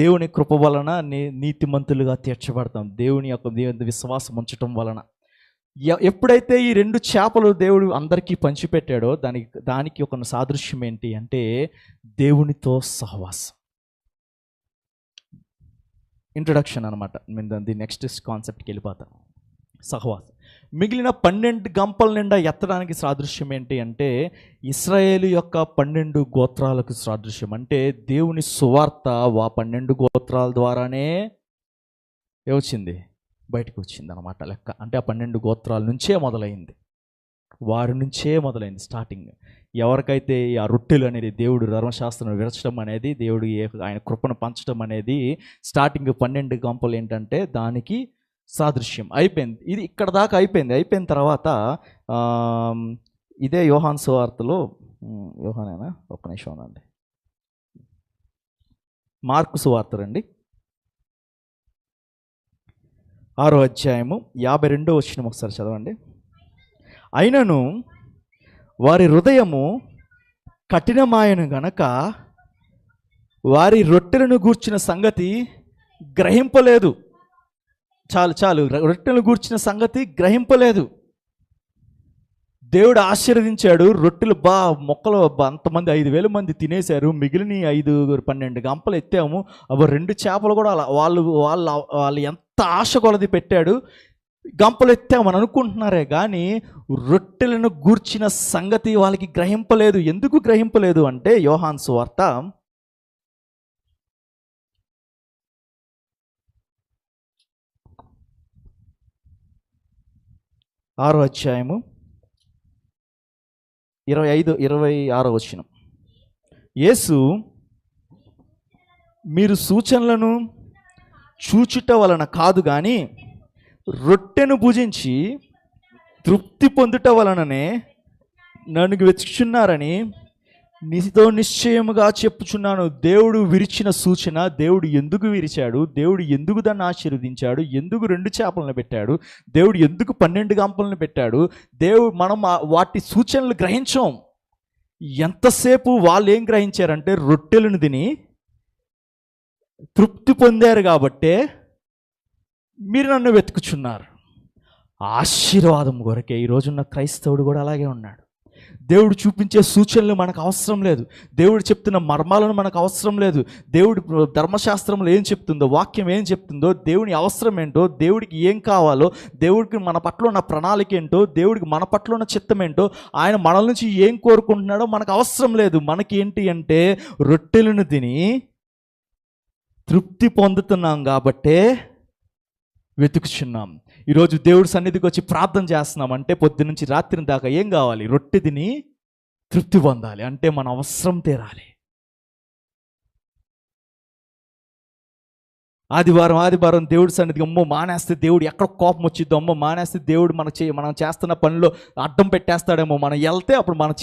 దేవుని కృప వలన నీతిమంతులుగా తీర్చబడతాం, దేవుని విశ్వాసం ఉంచటం వలన. ఎప్పుడైతే ఈ 2 చేపలు దేవుడు అందరికీ పంచిపెట్టాడో దానికి ఒక సాదృశ్యం ఏంటి అంటే దేవునితో సహవాసం. ఇంట్రొడక్షన్ అనమాట. ది నెక్స్ట్ కాన్సెప్ట్కి వెళ్ళిపోతాను. సహవాసం. మిగిలిన 12 గంపల నిండా ఎత్తడానికి సాదృశ్యం ఏంటి అంటే ఇశ్రాయేలు యొక్క 12 గోత్రాలకు సాదృశ్యం. అంటే దేవుని సువార్త 12 గోత్రాల ద్వారానే వచ్చింది, బయటకు వచ్చింది అనమాట లెక్క. అంటే ఆ 12 గోత్రాల నుంచే మొదలైంది. వారి నుంచే మొదలైంది స్టార్టింగ్. ఎవరికైతే ఆ రొట్టెలు అనేది దేవుడు ధర్మశాస్త్రం విరచడం అనేది, దేవుడు ఆయన కృపను పంచడం అనేది స్టార్టింగ్ 12 గంపలు ఏంటంటే దానికి సాదృశ్యం. అయిపోయింది, ఇది ఇక్కడ దాకా అయిపోయింది. అయిపోయిన తర్వాత ఇదే యోహాను సువార్తలో, యోహానేనా, ఒక్క నిమిషం అండి, మార్కు సువార్త రండి, 6వ అధ్యాయము 52వ వచనం ఒకసారి చదవండి. అయినను వారి హృదయము కఠినమాయను గనక వారి రొట్టెలను గూర్చిన సంగతి గ్రహింపలేదు. చాలు, రొట్టెలను గూర్చిన సంగతి గ్రహింపలేదు. దేవుడు ఆశీర్వదించాడు, రొట్టెలు మొక్కలు అంతమంది 5,000 మంది తినేశారు. మిగిలిన 12 గంపలు ఎత్తాము. 2 చేపలు కూడా వాళ్ళు ఎంత ఆశ కొలది పెట్టాడు, గంపలు ఎత్తామని అనుకుంటున్నారే కానీ రొట్టెలను గూర్చిన సంగతి వాళ్ళకి గ్రహింపలేదు. ఎందుకు గ్రహింపలేదు అంటే యోహాను సువార్త 6వ అధ్యాయము 26వ వచనం. యేసు, మీరు సూచనలను చూచుట వలన కాదు కానీ రొట్టెను భుజించి తృప్తి పొందుట వలననే నన్ను వెతుకుచున్నారని నీతో నిశ్చయముగా చెప్పుచున్నాను. దేవుడు విరిచిన సూచన, దేవుడు ఎందుకు విరిచాడు, దేవుడు ఎందుకు దాన్ని ఆశీర్వదించాడు, ఎందుకు 2 చేపలను పెట్టాడు, దేవుడు ఎందుకు 12 గంపలను పెట్టాడు, మనం వాటి సూచనలు గ్రహించాం. ఎంతసేపు వాళ్ళు ఏం గ్రహించారంటే రొట్టెలను తిని తృప్తి పొందారు కాబట్టే మీరు నన్ను వెతుకుచున్నారు. ఆశీర్వాదం కొరకే ఈరోజున్న క్రైస్తవుడు కూడా అలాగే ఉన్నాడు. దేవుడు చూపించే సూచనలు మనకు అవసరం లేదు, దేవుడు చెప్తున్న మర్మాలను మనకు అవసరం లేదు. దేవుడు ధర్మశాస్త్రంలో ఏం చెప్తుందో, వాక్యం ఏం చెప్తుందో, దేవుని అవసరం ఏంటో, దేవుడికి ఏం కావాలో, దేవుడికి మన పట్ల ఉన్న ప్రణాళిక ఏంటో, దేవుడికి మన పట్ల ఉన్న చిత్తం ఏంటో, ఆయన మనల నుంచి ఏం కోరుకుంటున్నాడో మనకు అవసరం లేదు. మనకి ఏంటి అంటే రొట్టెలను తిని తృప్తి పొందుతున్నాం కాబట్టే వెతుకుచున్నాం. ఈరోజు దేవుడి సన్నిధికి వచ్చి ప్రార్థన చేస్తున్నాం అంటే పొద్దు నుంచి రాత్రి దాకా ఏం కావాలి? రొట్టె తిని తృప్తి పొందాలి, అంటే మన అవసరం తీరాలి. ఆదివారం దేవుడి సన్నిధికి అమ్మో మానేస్తే దేవుడు ఎక్కడ కోపం వచ్చిద్దో, అమ్మో మానేస్తే దేవుడు మనం చేస్తున్న పనిలో అడ్డం పెట్టేస్తాడేమో, మనం వెళ్తే అప్పుడు మనం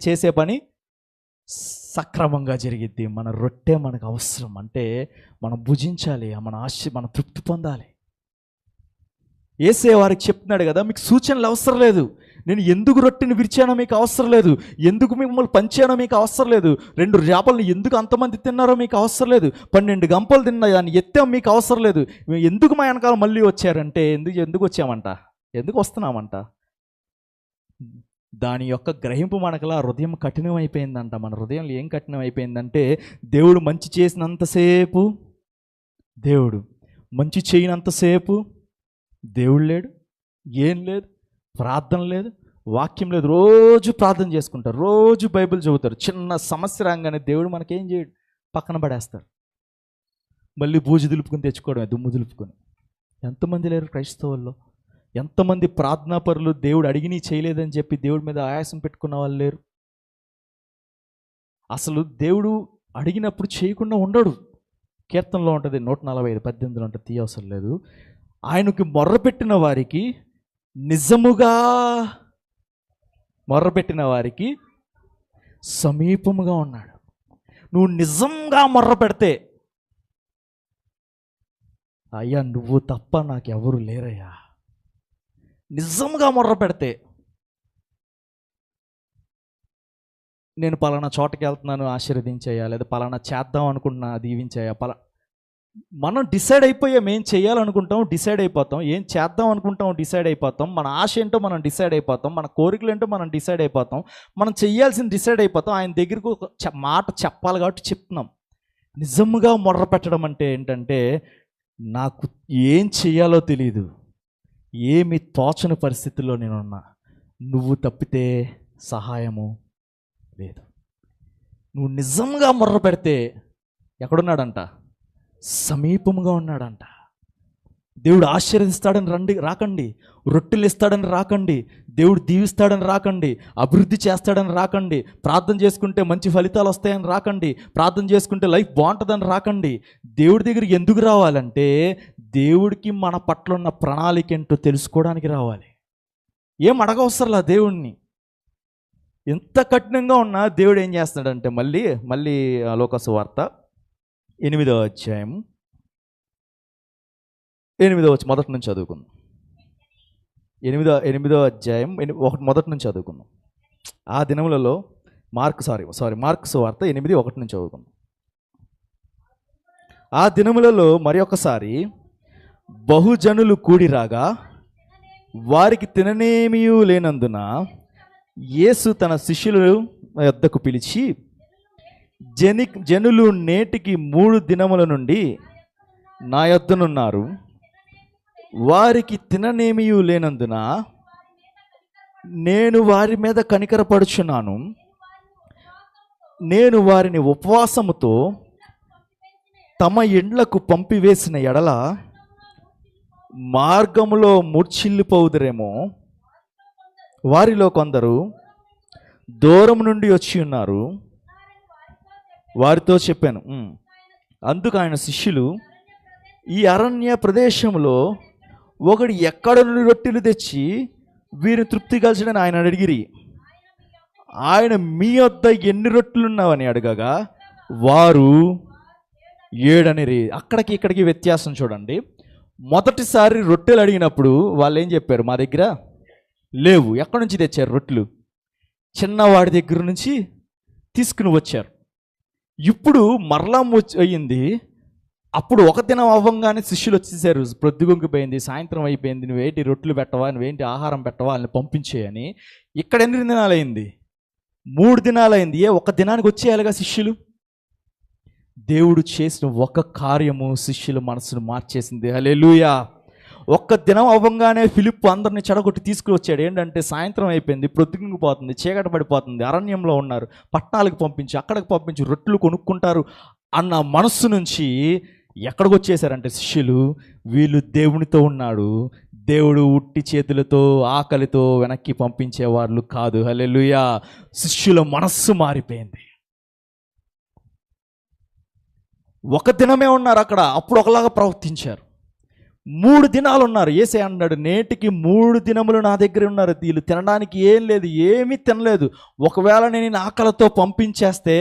చేసే పని సక్రమంగా జరిగిద్ది. మన రొట్టె మనకు అవసరం, అంటే మనం భుజించాలి, మన తృప్తి పొందాలి. యేసే వారికి చెప్తున్నాడు కదా, మీకు సూచనలు అవసరం లేదు, నేను ఎందుకు రొట్టెని విరిచానో మీకు అవసరం లేదు, ఎందుకు మిమ్మల్ని పంచానో మీకు అవసరం లేదు, 2 చేపలను ఎందుకు అంతమంది తిన్నారో మీకు అవసరం లేదు, 12 గంపలు తిన్నా దాన్ని ఎత్తాం మీకు అవసరం లేదు. ఎందుకు మా వెనకాల మళ్ళీ వచ్చారంటే ఎందుకు వచ్చామంట, ఎందుకు వస్తున్నామంట? దాని యొక్క గ్రహింపు మనకలా హృదయం కఠినం అయిపోయిందంట. మన హృదయంలో ఏం కఠినం అయిపోయిందంటే దేవుడు మంచి చేసినంతసేపు దేవుడు, మంచి చేయనంతసేపు దేవుడు లేడు, ఏం లేదు, ప్రార్థన లేదు, వాక్యం లేదు. రోజు ప్రార్థన చేసుకుంటారు, రోజు బైబిల్ చదువుతారు. చిన్న సమస్య రాగానే దేవుడు మనకేం చేయడు, పక్కన పడేస్తారు. మళ్ళీ బూజు దులుపుకొని తెచ్చుకోవడమే, దుమ్ము దులుపుకొని. ఎంతమంది లేరు క్రైస్తవుల్లో? ఎంతమంది ప్రార్థనాపరులు దేవుడు అడిగిని చేయలేదని చెప్పి దేవుడి మీద ఆయాసం పెట్టుకున్న వాళ్ళు లేరు? అసలు దేవుడు అడిగినప్పుడు చేయకుండా ఉండడు. కీర్తనలో ఉంటుంది, 145:18 ఉంటుంది, తీయవసరం లేదు. ఆయనకి మొర్రపెట్టిన వారికి నిజముగా మొర్రపెట్టిన వారికి సమీపముగా ఉన్నాడు. నువ్వు నిజంగా మొర్ర పెడితే, అయ్యా నువ్వు తప్ప నాకెవరు లేరయ్యా, నిజంగా మొర్ర పెడితే, నేను పలానా చోటకి వెళ్తున్నాను ఆశీర్వదించేయా, లేదా పలానా చేద్దాం అనుకుంటున్నా దీవించేయా, మనం డిసైడ్ అయిపోయాం, ఏం చేయాలనుకుంటాం డిసైడ్ అయిపోతాం, ఏం చేద్దాం అనుకుంటాం డిసైడ్ అయిపోతాం, మన ఆశ ఏంటో మనం డిసైడ్ అయిపోతాం, మన కోరికలు ఏంటో మనం డిసైడ్ అయిపోతాం, మనం చేయాల్సింది డిసైడ్ అయిపోతాం. ఆయన దగ్గరకు ఒక మాట చెప్పాలి కాబట్టి చెప్తున్నాం. నిజంగా మొర్ర పెట్టడం అంటే ఏంటంటే, నాకు ఏం చేయాలో తెలియదు, ఏమి తోచని పరిస్థితుల్లో నేనున్నా, నువ్వు తప్పితే సహాయము లేదు. నువ్వు నిజంగా మొర్ర పెడితే ఎక్కడున్నాడంట? సమీపముగా ఉన్నాడంట. దేవుడు ఆశీర్వదిస్తాడని రాకండి. రొట్టెలు ఇస్తాడని రాకండి. దేవుడు దీవిస్తాడని రాకండి. అభివృద్ధి చేస్తాడని రాకండి. ప్రార్థన చేసుకుంటే మంచి ఫలితాలు వస్తాయని రాకండి. ప్రార్థన చేసుకుంటే లైఫ్ బాగుంటుందని రాకండి. దేవుడి దగ్గరికి ఎందుకు రావాలంటే దేవుడికి మన పట్ల ఉన్న ప్రణాళిక ఏంటో తెలుసుకోవడానికి రావాలి. ఏం అడగవసరంలా దేవుణ్ణి. ఎంత కఠినంగా ఉన్నా దేవుడు ఏం చేస్తున్నాడంటే మళ్ళీ లోకాసు వార్త 8వ అధ్యాయం 8వ మొదటి నుంచి చదువుకుందాం. 8వ అధ్యాయం మొదటి నుంచి చదువుకుందాం. ఆ దినములలో మార్క్స్ వార్త 8:1 నుంచి చదువుకుందాం. ఆ దినములలో మరి ఒకసారి బహుజనులు కూడి రాగా వారికి తిననేమియూ లేనందున యేసు తన శిష్యుల యొద్దకు పిలిచి, జనులు నేటికి 3 దినముల నుండి నా యొద్దనున్నారు. వారికి తిననేమియూ లేనందున నేను వారి మీద కనికరపడుచున్నాను. నేను వారిని ఉపవాసముతో తమ ఇండ్లకు పంపివేసిన ఎడల మార్గములో మూర్ఛిల్లిపోవుదురేమో. వారిలో కొందరు దూరం నుండి వచ్చి ఉన్నారు. వారితో చెప్పాను. అందుకు ఆయన శిష్యులు, ఈ అరణ్య ప్రదేశంలో ఒకడు ఎక్కడ నుండి రొట్టెలు తెచ్చి వీరిని తృప్తి కలిసిడని ఆయన అడిగిరి. ఆయన మీ వద్ద ఎన్ని రొట్టెలు ఉన్నావని అడగగా వారు 7 అనిరి. అక్కడికి ఇక్కడికి వ్యత్యాసం చూడండి. మొదటిసారి రొట్టెలు అడిగినప్పుడు వాళ్ళు ఏం చెప్పారు? మా దగ్గర లేవు. ఎక్కడి నుంచి తెచ్చారు రొట్టెలు? చిన్నవాడి దగ్గర నుంచి తీసుకుని వచ్చారు. ఇప్పుడు మరలా అయ్యింది. అప్పుడు ఒక దినం అవ్వంగానే శిష్యులు వచ్చేసారు. ప్రొద్దుగుంకిపోయింది, సాయంత్రం అయిపోయింది, నువ్వేంటి రొట్టెలు పెట్టవా, నువ్వేంటి ఆహారం పెట్టవా, వాళ్ళని పంపించేయని. ఇక్కడ ఎన్ని దినాలు అయింది? 3 దినాలు అయింది. ఒక దినానికి వచ్చేయాలిగా శిష్యులు. దేవుడు చేసిన ఒక కార్యము శిష్యుల మనసును మార్చేసింది. హల్లెలూయా. ఒక్క దినం అవ్వంగానే ఫిలిప్పు అందరిని చెడగొట్టి తీసుకుని వచ్చాడు. ఏంటంటే సాయంత్రం అయిపోయింది, ప్రొద్దుగుంగిపోతుంది, చీకటి పడిపోతుంది, అరణ్యంలో ఉన్నారు, పట్టణాలకు పంపించి అక్కడికి పంపించి రొట్టెలు కొనుక్కుంటారు అన్న మనస్సు నుంచి ఎక్కడికి వచ్చేసారంటే శిష్యులు, వీళ్ళు దేవునితో ఉన్నాడు, దేవుడు ఉట్టి చేతులతో ఆకలితో వెనక్కి పంపించేవాళ్ళు కాదు. హల్లెలూయా. శిష్యుల మనస్సు మారిపోయింది. ఒక దినమే ఉన్నారు అక్కడ, అప్పుడు ఒకలాగా ప్రవర్తించారు. 3 దినాలు ఉన్నారు. యేసయ్య అన్నాడు, నేటికి 3 దినములు నా దగ్గర ఉన్నారు. వీళ్ళు తినడానికి ఏం లేదు, ఏమీ తినలేదు. ఒకవేళ నేను ఆకలితో పంపించేస్తే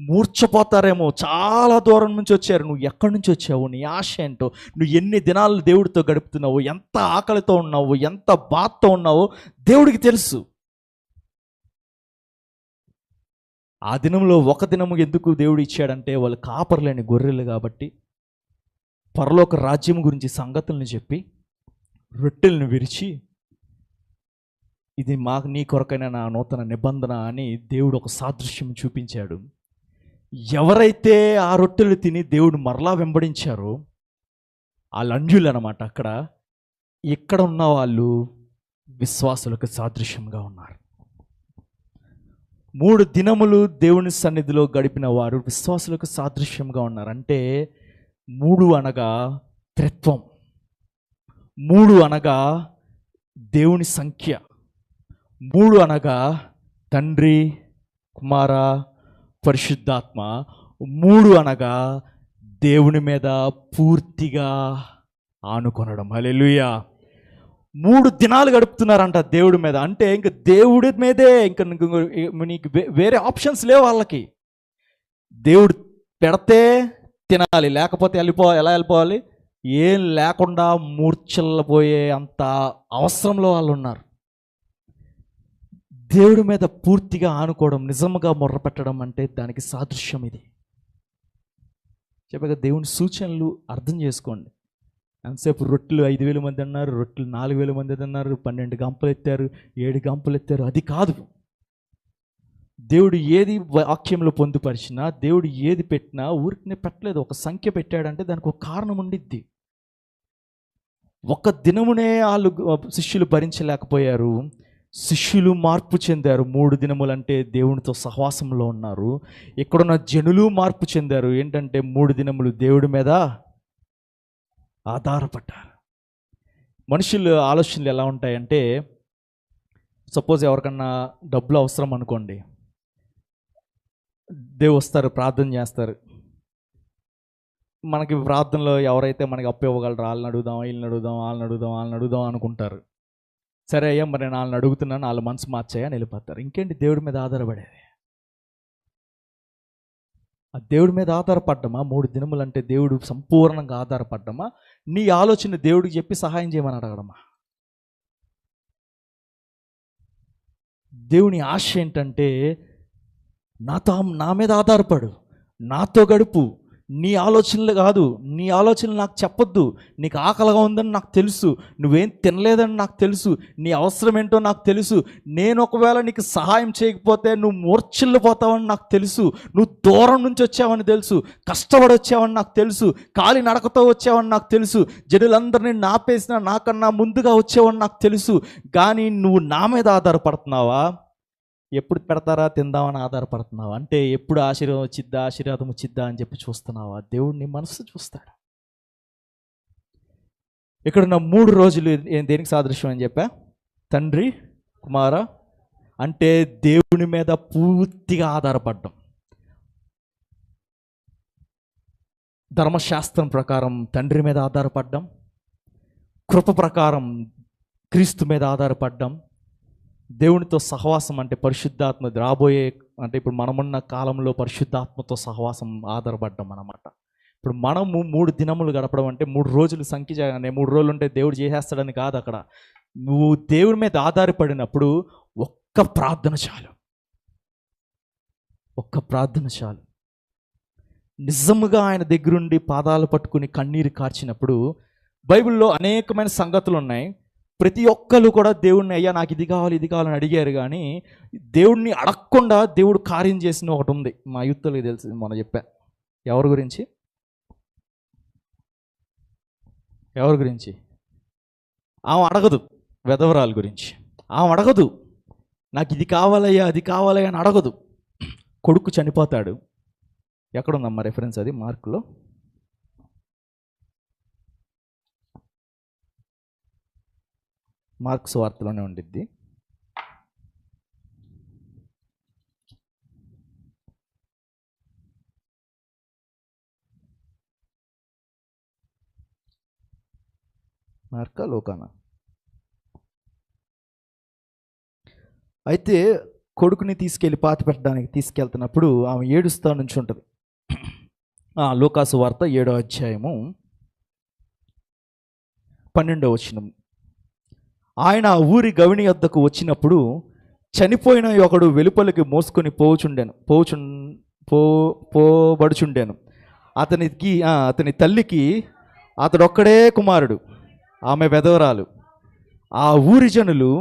మూర్ఛపోతారేమో. చాలా దూరం నుంచి వచ్చారు. నువ్వు ఎక్కడి నుంచి వచ్చావు? నీ ఆశ ఏంటో? నువ్వు ఎన్ని దినాలు దేవుడితో గడుపుతున్నావు? ఎంత ఆకలితో ఉన్నావు? ఎంత బాధతో ఉన్నావో దేవుడికి తెలుసు. ఆ దినంలో ఒక దినము ఎందుకు దేవుడు ఇచ్చాడంటే వాళ్ళు కాపర్లేని గొర్రెలు కాబట్టి పరలోక రాజ్యం గురించి సంగతులను చెప్పి రొట్టెలను విరిచి, ఇది మాకు నీ కొరకైన నా నూతన నిబంధన అని దేవుడు ఒక సాదృశ్యం చూపించాడు. ఎవరైతే ఆ రొట్టెలు తిని దేవుడు మరలా వెంబడించారో వాళ్ళు అంజులు అన్నమాట. ఇక్కడ ఉన్న వాళ్ళు విశ్వాసులకు సాదృశ్యంగా ఉన్నారు. 3 దినములు దేవుని సన్నిధిలో గడిపిన వారు విశ్వాసులకు సాదృశ్యంగా ఉన్నారు. అంటే 3 అనగా త్రిత్వం, 3 అనగా దేవుని సంఖ్య, 3 అనగా తండ్రి, కుమార, పరిశుద్ధాత్మ, 3 అనగా దేవుని మీద పూర్తిగా ఆనుకొనడం. హల్లెలూయా. 3 దినాలు గడుపుతున్నారంట దేవుడి మీద. అంటే ఇంక దేవుడి మీదే, ఇంక నీకు వేరే ఆప్షన్స్ లేవు వాళ్ళకి. దేవుడు పెడితే తినాలి, లేకపోతే ఎలా వెళ్ళిపోవాలి? ఏం లేకుండా మూర్ఛల్లిపోయే అంత అవసరంలో వాళ్ళు ఉన్నారు. దేవుడి మీద పూర్తిగా ఆనుకోవడం, నిజంగా మొర్రపెట్టడం అంటే దానికి సాదృశ్యం ఇది. చెప్పగా దేవుని సూచనలు అర్థం చేసుకోండి. ఎంతసేపు రొట్టెలు 5,000 మంది అన్నారు, రొట్టెలు 4,000 మంది అన్నారు, 12 గంపలు ఎత్తారు, 7 గంపలు ఎత్తారు. అది కాదు. దేవుడు ఏది వాక్యంలో పొందుపరిచినా, దేవుడు ఏది పెట్టినా ఊరికనే పెట్టలేదు. ఒక సంఖ్య పెట్టాడంటే దానికి ఒక కారణం ఉండిద్ది. ఒక దినమునే వాళ్ళు శిష్యులు భరించలేకపోయారు. శిష్యులు మార్పు చెందారు. 3 దినములంటే దేవునితో సహవాసంలో ఉన్నారు. ఇక్కడున్న జనులు మార్పు చెందారు. ఏంటంటే 3 దినములు దేవుడి మీద ఆధారపడ్డారు. మనుషుల ఆలోచనలు ఎలా ఉంటాయంటే, సపోజ్ ఎవరికన్నా డబ్బులు అవసరం అనుకోండి, దేవుడు వస్తారు, ప్రార్థన చేస్తారు. మనకి ప్రార్థనలో ఎవరైతే మనకి అప్పు ఇవ్వగలరో వాళ్ళని అడుగుదాం, వీళ్ళని అడుగుదాం, వాళ్ళని అడుగుదాం అనుకుంటారు. సరే అయ్యా, మరి నేను వాళ్ళని అడుగుతున్నాను, వాళ్ళ మనసు మార్చాయని వెళ్ళిపోతారు. ఇంకేంటి దేవుడి మీద ఆధారపడేది? ఆ దేవుడి మీద ఆధారపడ్డమా? 3 దినములు అంటే దేవుడు సంపూర్ణంగా ఆధారపడ్డమా? నీ ఆలోచన దేవుడికి చెప్పి సహాయం చేయమని అడగడమా? దేవుని ఆశ ఏంటంటే, నా మీద ఆధారపడు, నాతో గడుపు. నీ ఆలోచనలు కాదు, నీ ఆలోచనలు నాకు చెప్పొద్దు. నీకు ఆకలిగా ఉందని నాకు తెలుసు, నువ్వేం తినలేదని నాకు తెలుసు, నీ అవసరం ఏంటో నాకు తెలుసు. నేను ఒకవేళ నీకు సహాయం చేయకపోతే నువ్వు మూర్ఛిల్లిపోతావని నాకు తెలుసు. నువ్వు దూరం నుంచి వచ్చావని తెలుసు, కష్టపడి వచ్చావని నాకు తెలుసు, కాలి నడకతో వచ్చావని నాకు తెలుసు, జనులందరినీ నాపేసిన నాకన్నా ముందుగా వచ్చావని నాకు తెలుసు. కానీ నువ్వు నా మీద ఆధారపడుతున్నావా? ఎప్పుడు పెడతారా తిందామని ఆధారపడుతున్నావా? అంటే ఎప్పుడు ఆశీర్వాదం వచ్చిద్దా అని చెప్పి చూస్తున్నావా? దేవుడు నీ మనసు చూస్తాడు. ఇక్కడ నా 3 రోజులు దేనికి సాదృశ్యం అని చెప్పా? తండ్రి, కుమార అంటే దేవుని మీద పూర్తిగా ఆధారపడ్డం. ధర్మశాస్త్రం ప్రకారం తండ్రి మీద ఆధారపడ్డం, కృప ప్రకారం క్రీస్తు మీద ఆధారపడ్డం, దేవునితో సహవాసం అంటే పరిశుద్ధాత్మ రాబోయే, అంటే ఇప్పుడు మనమున్న కాలంలో పరిశుద్ధాత్మతో సహవాసం ఆధారపడ్డం అన్నమాట. ఇప్పుడు మనము 3 దినములు గడపడం అంటే 3 రోజులు సంఖ్య, 3 రోజులు ఉంటే దేవుడు చేసేస్తాడని కాదు. అక్కడ నువ్వు దేవుడి మీద ఆధారపడినప్పుడు ఒక్క ప్రార్థన చాలు, ఒక్క ప్రార్థన చాలు. నిజముగా ఆయన దగ్గరుండి పాదాలు పట్టుకుని కన్నీరు కార్చినప్పుడు బైబిల్లో అనేకమైన సంగతులు ఉన్నాయి. ప్రతి ఒక్కరు కూడా దేవుడిని, అయ్యా నాకు ఇది కావాలని అడిగారు. కానీ దేవుడిని అడగకుండా దేవుడు కార్యం చేసిన ఒకటి ఉంది. మా యూత్లో తెలిసి మొన్న చెప్పా. ఎవరి గురించి? ఆమె అడగదు, వెధవరాల గురించి. ఆమె అడగదు, నాకు ఇది కావాలయ్యా అది కావాలయ్యా అని అడగదు. కొడుకు చనిపోతాడు. ఎక్కడుందమ్మా రెఫరెన్స్? అది మార్కులో మార్క్స్ వార్తలోనే ఉండిద్ది. మార్కా, లోకానా? అయితే కొడుకుని తీసుకెళ్ళి పాతి పెట్టడానికి తీసుకెళ్తున్నప్పుడు ఆమె ఏడుస్తా నుంచి ఉంటుంది. లూకాసు వార్త 7వ అధ్యాయము 12వ వచనం. ఆయన ఆ ఊరి గవిని వద్దకు వచ్చినప్పుడు చనిపోయిన ఒకడు వెలుపలికి మోసుకొని పోబడుచుండెను. అతని తల్లికి అతడొక్కడే కుమారుడు, ఆమె వెధవరాలు. ఆ ఊరి జనులు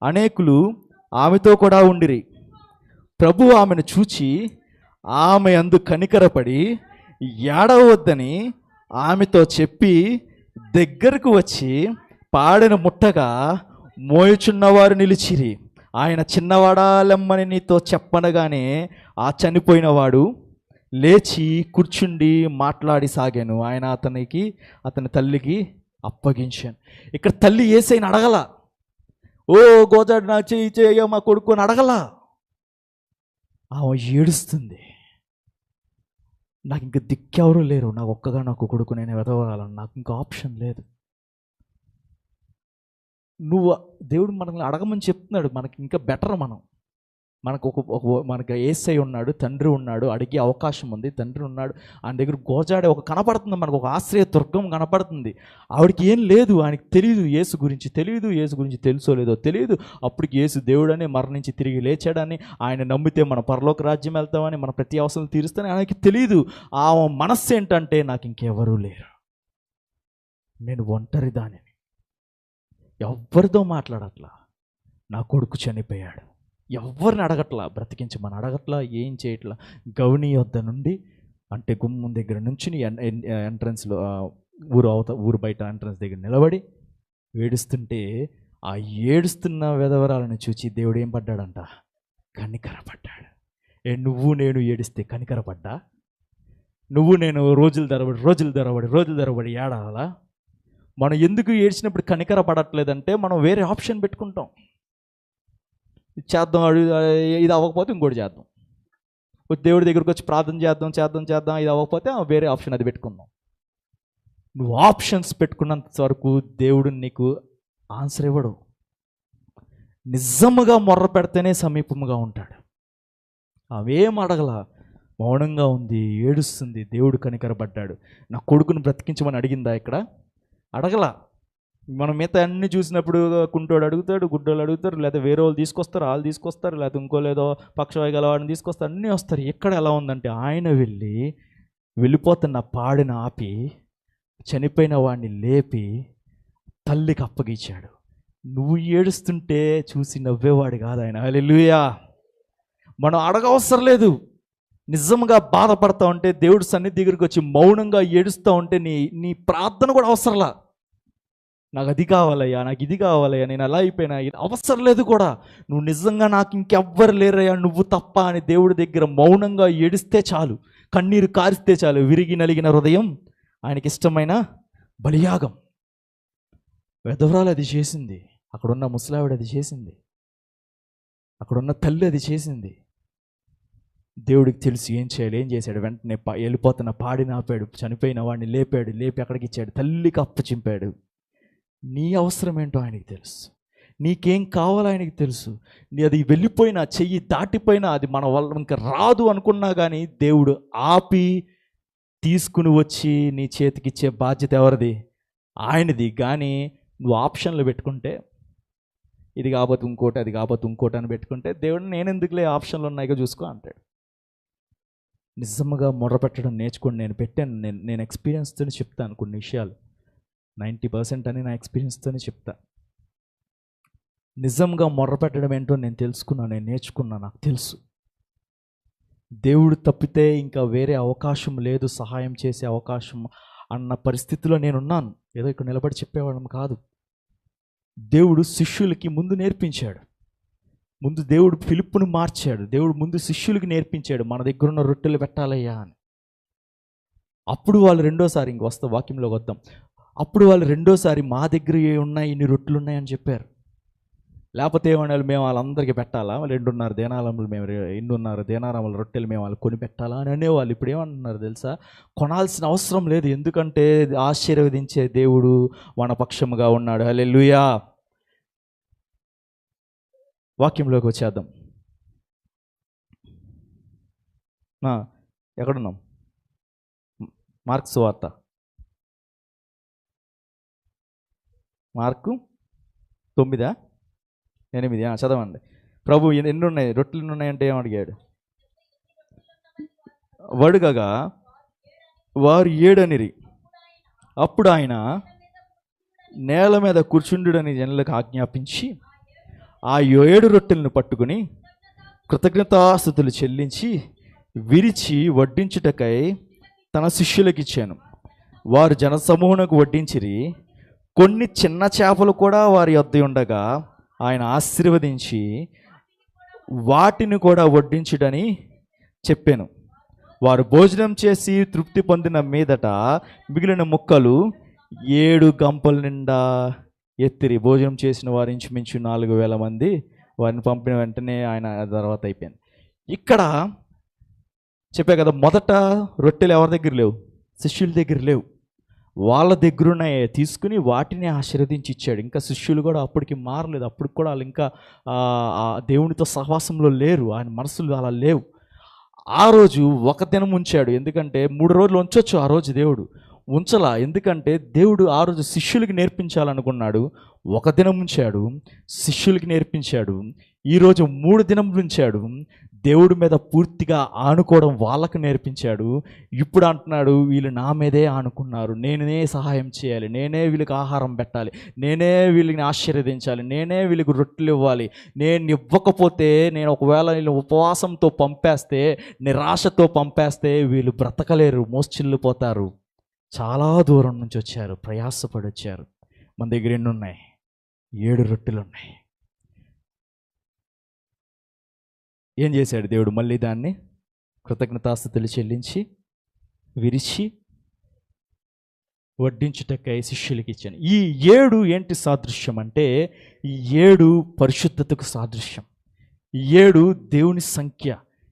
అనేకులు ఆమెతో కూడా ఉండిరి. ప్రభు ఆమెను చూచి ఆమె అందు కనికరపడి ఏడవద్దని ఆమెతో చెప్పి దగ్గరకు వచ్చి పాడెను ముట్టగా మోయుచున్నవారు నిలిచిరి. ఆయన చిన్నవాడా లెమ్మని నీతో చెప్పనగానే ఆ చనిపోయినవాడు లేచి కూర్చుండి మాట్లాడి సాగాను. ఆయన అతని తల్లికి అప్పగించాను. ఇక్కడ తల్లి యేసయ్యని అడగల, ఓ గోజాడు నా చెయ్యి మా కొడుకు అని అడగల. ఆమె ఏడుస్తుంది, నాకు ఇంక దిక్కెవరూ లేరు, నాకు ఒక్కగా నాకు కొడుకు, నేను వెదవాలని, నాకు ఇంకా ఆప్షన్ లేదు. నువ్వు దేవుడు మనల్ని అడగమని చెప్తున్నాడు. మనకి ఇంకా బెటర్, మనకు యేసయ్య ఉన్నాడు, తండ్రి ఉన్నాడు, అడిగే అవకాశం ఉంది, తండ్రి ఉన్నాడు. ఆయన దగ్గర గోజాడే కనపడుతుంది, మనకు ఒక ఆశ్రయ దుర్గం కనపడుతుంది. ఆవిడకి ఏం లేదు, ఆయనకి తెలియదు, యేసు గురించి తెలుసో లేదో తెలియదు. అప్పటికి యేసు దేవుడని, మరణించి తిరిగి లేచాడని, ఆయన నమ్మితే మన పరలోక రాజ్యం వెళ్తామని, మన ప్రతి అవసరం తీరుస్తానని ఆయనకి తెలియదు. ఆ మనస్సు ఏంటంటే, నాకు ఇంకెవరూ లేరు, నేను ఒంటరి దానిని, ఎవ్వరితో మాట్లాడట్లా, నా కొడుకు చనిపోయాడు, ఎవరిని అడగట్లా, బ్రతికించమని అడగట్లా, ఏం చేయట్లా. గౌని యొద్ద నుండి, అంటే గుమ్మం దగ్గర నుంచి ఎంట్రన్స్లో ఊరు బయట ఎంట్రన్స్ దగ్గర నిలబడి ఏడుస్తుంటే, ఆ ఏడుస్తున్న వెధవరాలను చూచి దేవుడు ఏం పడ్డాడంట? కనికరపడ్డాడు. నువ్వు నేను ఏడిస్తే కనికరపడ్డా? నువ్వు నేను రోజులు తరబడి ఏడాలా? మనం ఎందుకు ఏడ్చినప్పుడు కనికర పడట్లేదంటే మనం వేరే ఆప్షన్ పెట్టుకుంటాం. చేద్దాం, ఇది అవ్వకపోతే ఇంకోటి చేద్దాం, దేవుడి దగ్గరికి వచ్చి ప్రార్థన చేద్దాం చేద్దాం చేద్దాం, ఇది అవ్వకపోతే వేరే ఆప్షన్ అది పెట్టుకుందాం. నువ్వు ఆప్షన్స్ పెట్టుకున్నంత వరకు దేవుడు నీకు ఆన్సర్ ఇవ్వడు. నిజముగా మొర్ర పెడితేనే సమీపముగా ఉంటాడు. అవేం అడగల, మౌనంగా ఉంది, ఏడుస్తుంది. దేవుడు కనికరపడ్డాడు. నా కొడుకును బ్రతికించమని అడిగిందా ఇక్కడ? అడగల. మనం మిగతా అన్నీ చూసినప్పుడు కుంటోడు అడుగుతాడు, గుడ్డోళ్ళు అడుగుతారు, లేదా వేరే వాళ్ళు తీసుకొస్తారు, వాళ్ళు తీసుకొస్తారు, లేకపోతే ఇంకో లేదో పక్షవాయు గలవాడిని తీసుకొస్తారు, అన్నీ వస్తారు. ఎక్కడ ఎలా ఉందంటే ఆయన వెళ్ళిపోతున్న పాడిని ఆపి, చనిపోయిన వాడిని లేపి తల్లికి అప్పగించాడు. నువ్వు ఏడుస్తుంటే చూసి నవ్వేవాడు కాదు ఆయన. హల్లెలూయా. మనం అడగవసరం లేదు. నిజంగా బాధపడతా ఉంటే దేవుడి సన్నిధి దగ్గరికి వచ్చి మౌనంగా ఏడుస్తూ ఉంటే నీ ప్రార్థన కూడా అవసరంలా. నాకు అది కావాలయ్యా, నాకు ఇది కావాలయ్యా, నేను అలా అయిపోయినా, అవసరం లేదు కూడా. నువ్వు నిజంగా నాకు ఇంకెవ్వరు లేరయ్యా నువ్వు తప్ప అని దేవుడి దగ్గర మౌనంగా ఏడిస్తే చాలు, కన్నీరు కారిస్తే చాలు. విరిగి నలిగిన హృదయం ఆయనకి ఇష్టమైన బలియాగం. వెధవరాలు అది చేసింది, అక్కడున్న ముసలావిడ అది చేసింది, అక్కడున్న తల్లి అది చేసింది. దేవుడికి తెలుసు ఏం చేయాలి. ఏం చేశాడు? వెంటనే వెళ్ళిపోతున్న పాడిని ఆపాడు, చనిపోయిన వాడిని లేపాడు, లేపి అక్కడికి ఇచ్చాడు, తల్లికి అప్పచింపాడు. నీ అవసరం ఏంటో ఆయనకి తెలుసు, నీకేం కావాలో ఆయనకి తెలుసు. అది వెళ్ళిపోయినా, చెయ్యి దాటిపోయినా, అది మన వల్ల ఇంకా రాదు అనుకున్నా కానీ దేవుడు ఆపి తీసుకుని వచ్చి నీ చేతికి ఇచ్చే బాధ్యత ఎవరిది? ఆయనది. కానీ నువ్వు ఆప్షన్లు పెట్టుకుంటే, ఇది కాకపోతే ఇంకోటి, అది కాకపోతే ఇంకోటి అని పెట్టుకుంటే, దేవుడు నేను ఎందుకులే, ఆప్షన్లు ఉన్నాయిగా చూసుకో అంటాడు. నిజంగా మొర్ర పెట్టడం నేర్చుకోండి. నేను పెట్టాను, నేను ఎక్స్పీరియన్స్తోనే చెప్తాను కొన్ని విషయాలు. 90% అని నా ఎక్స్పీరియన్స్తోనే చెప్తా. నిజంగా మొర్ర పెట్టడం ఏంటో నేను తెలుసుకున్నాను, నేను నేర్చుకున్నా, నాకు తెలుసు. దేవుడు తప్పితే ఇంకా వేరే అవకాశం లేదు, సహాయం చేసే అవకాశం అన్న పరిస్థితిలో నేనున్నాను. ఏదో ఇక్కడ నిలబడి చెప్పేవాళ్ళం కాదు. దేవుడు శిష్యులకి ముందు నేర్పించాడు. ముందు దేవుడు ఫిలిప్పును మార్చాడు. దేవుడు ముందు శిష్యులకి నేర్పించాడు, మన దగ్గర ఉన్న రొట్టెలు పెట్టాలయ్యా అని. అప్పుడు వాళ్ళు రెండోసారి, ఇంక వస్తా వాక్యంలోకి వద్దాం, అప్పుడు వాళ్ళు రెండోసారి మా దగ్గర ఏ ఉన్నాయి, ఇన్ని రొట్టెలు ఉన్నాయని చెప్పారు. లేకపోతే ఏమన్నారు? మేము వాళ్ళందరికీ పెట్టాలా? 2.5 దేనారములు, మేము 2.5 దేనారముల రొట్టెలు మేము వాళ్ళు కొని పెట్టాలా అని అనేవాళ్ళు. ఇప్పుడు ఏమంటున్నారు తెలుసా? కొనాల్సిన అవసరం లేదు, ఎందుకంటే ఆశీర్వదించే దేవుడు మన పక్షముగా ఉన్నాడు. హల్లెలూయా. వాక్యంలోకి వచ్చేద్దాం. ఎక్కడున్నాం? మార్కు సువార్త, మార్కు 9:8 చదవండి. ప్రభు ఎన్ని ఉన్నాయి, రొట్టెలు ఎన్ని ఉన్నాయంటే ఏం అడిగాడు? వడుగగా వారు 7 అనిరి. అప్పుడు ఆయన నేల మీద కూర్చుండుడని జనులకు ఆజ్ఞాపించి ఆ 7 రొట్టెలను పట్టుకుని కృతజ్ఞతాస్తుతులు చెల్లించి విరిచి వడ్డించుటకై తన శిష్యులకు ఇచ్చాను. వారు జనసమూహమునకు వడ్డించిరి. కొన్ని చిన్న చేపలు కూడా వారి యొద్ద ఉండగా ఆయన ఆశీర్వదించి వాటిని కూడా వడ్డించుడని చెప్పాను. వారు భోజనం చేసి తృప్తి పొందిన మీదట మిగిలిన ముక్కలు 7 గంపల నిండా ఎత్తిరి. భోజనం చేసిన వారు ఇంచుమించు 4,000 మంది. వారిని పంపిన వెంటనే ఆయన తర్వాత అయిపోయింది. ఇక్కడ చెప్పా కదా, మొదట రొట్టెలు ఎవరి దగ్గర లేవు? శిష్యుల దగ్గర లేవు. వాళ్ళ దగ్గరున్న తీసుకుని వాటిని ఆశీర్వదించి ఇచ్చాడు. ఇంకా శిష్యులు కూడా అప్పటికి మారలేదు. అప్పటికి కూడా వాళ్ళు ఇంకా దేవునితో సహవాసంలో లేరు, ఆయన మనసులు అలా లేవు. ఆ రోజు ఒక దినం ఉంచాడు, ఎందుకంటే 3 రోజులు ఉంచొచ్చు, ఆ రోజు దేవుడు ఉంచలా. ఎందుకంటే దేవుడు ఆ రోజు శిష్యులకి నేర్పించాలనుకున్నాడు. ఒక దినం ఉంచాడు, శిష్యులకి నేర్పించాడు. ఈరోజు 3 దినములు ఉంచాడు, దేవుడి మీద పూర్తిగా ఆనుకోవడం వాళ్ళకు నేర్పించాడు. ఇప్పుడు అంటున్నాడు, వీళ్ళు నా మీదే ఆనుకున్నారు, నేనే సహాయం చేయాలి, నేనే వీళ్ళకి ఆహారం పెట్టాలి, నేనే వీళ్ళని ఆశీర్వదించాలి, నేనే వీళ్ళకి రొట్టెలు ఇవ్వాలి. నేను ఇవ్వకపోతే, నేను ఒకవేళ వీళ్ళు ఉపవాసంతో పంపేస్తే, నిరాశతో పంపేస్తే వీళ్ళు బ్రతకలేరు, మోస్చిల్లిపోతారు. చాలా దూరం నుంచి వచ్చారు, ప్రయాసపడి వచ్చారు. మన దగ్గర ఎన్ని ఉన్నాయి? 7 రొట్టెలు ఉన్నాయి. ఏం చేశాడు దేవుడు? మళ్ళీ దాన్ని కృతజ్ఞతాస్తుతులు చెల్లించి విరిచి వడ్డించుటకై శిష్యులకి ఇచ్చాను. ఈ 7 ఏంటి సాదృశ్యం అంటే, ఈ 7 పరిశుద్ధతకు సాదృశ్యం. ఈ 7 దేవుని సంఖ్య.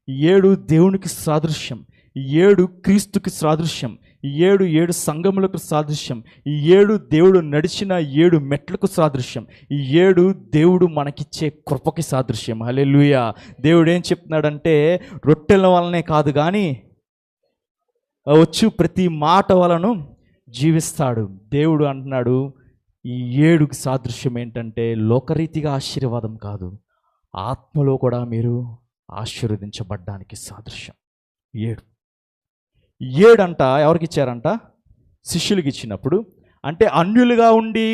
ఈ 7 దేవునికి సాదృశ్యం. ఈ 7 క్రీస్తుకి సాదృశ్యం. ఈ 7 సంఘములకు సాదృశ్యం. ఈ 7 దేవుడు నడిచిన 7 మెట్లకు సాదృశ్యం. ఈ 7 దేవుడు మనకిచ్చే కృపకి సాదృశ్యం. హల్లెలూయా. దేవుడు ఏం చెప్తున్నాడంటే, రొట్టెల వలనే కాదు కానీ వచ్చు ప్రతి మాట వలను జీవిస్తాడు. దేవుడు అంటున్నాడు ఈ 7కి సాదృశ్యం ఏంటంటే, లోకరీతిగా ఆశీర్వాదం కాదు, ఆత్మలో కూడా మీరు ఆశీర్వదించబడ్డానికి సాదృశ్యం. 7 అంట ఎవరికి ఇచ్చారంట? శిష్యులకి ఇచ్చినప్పుడు, అంటే అన్యులుగా ఉండి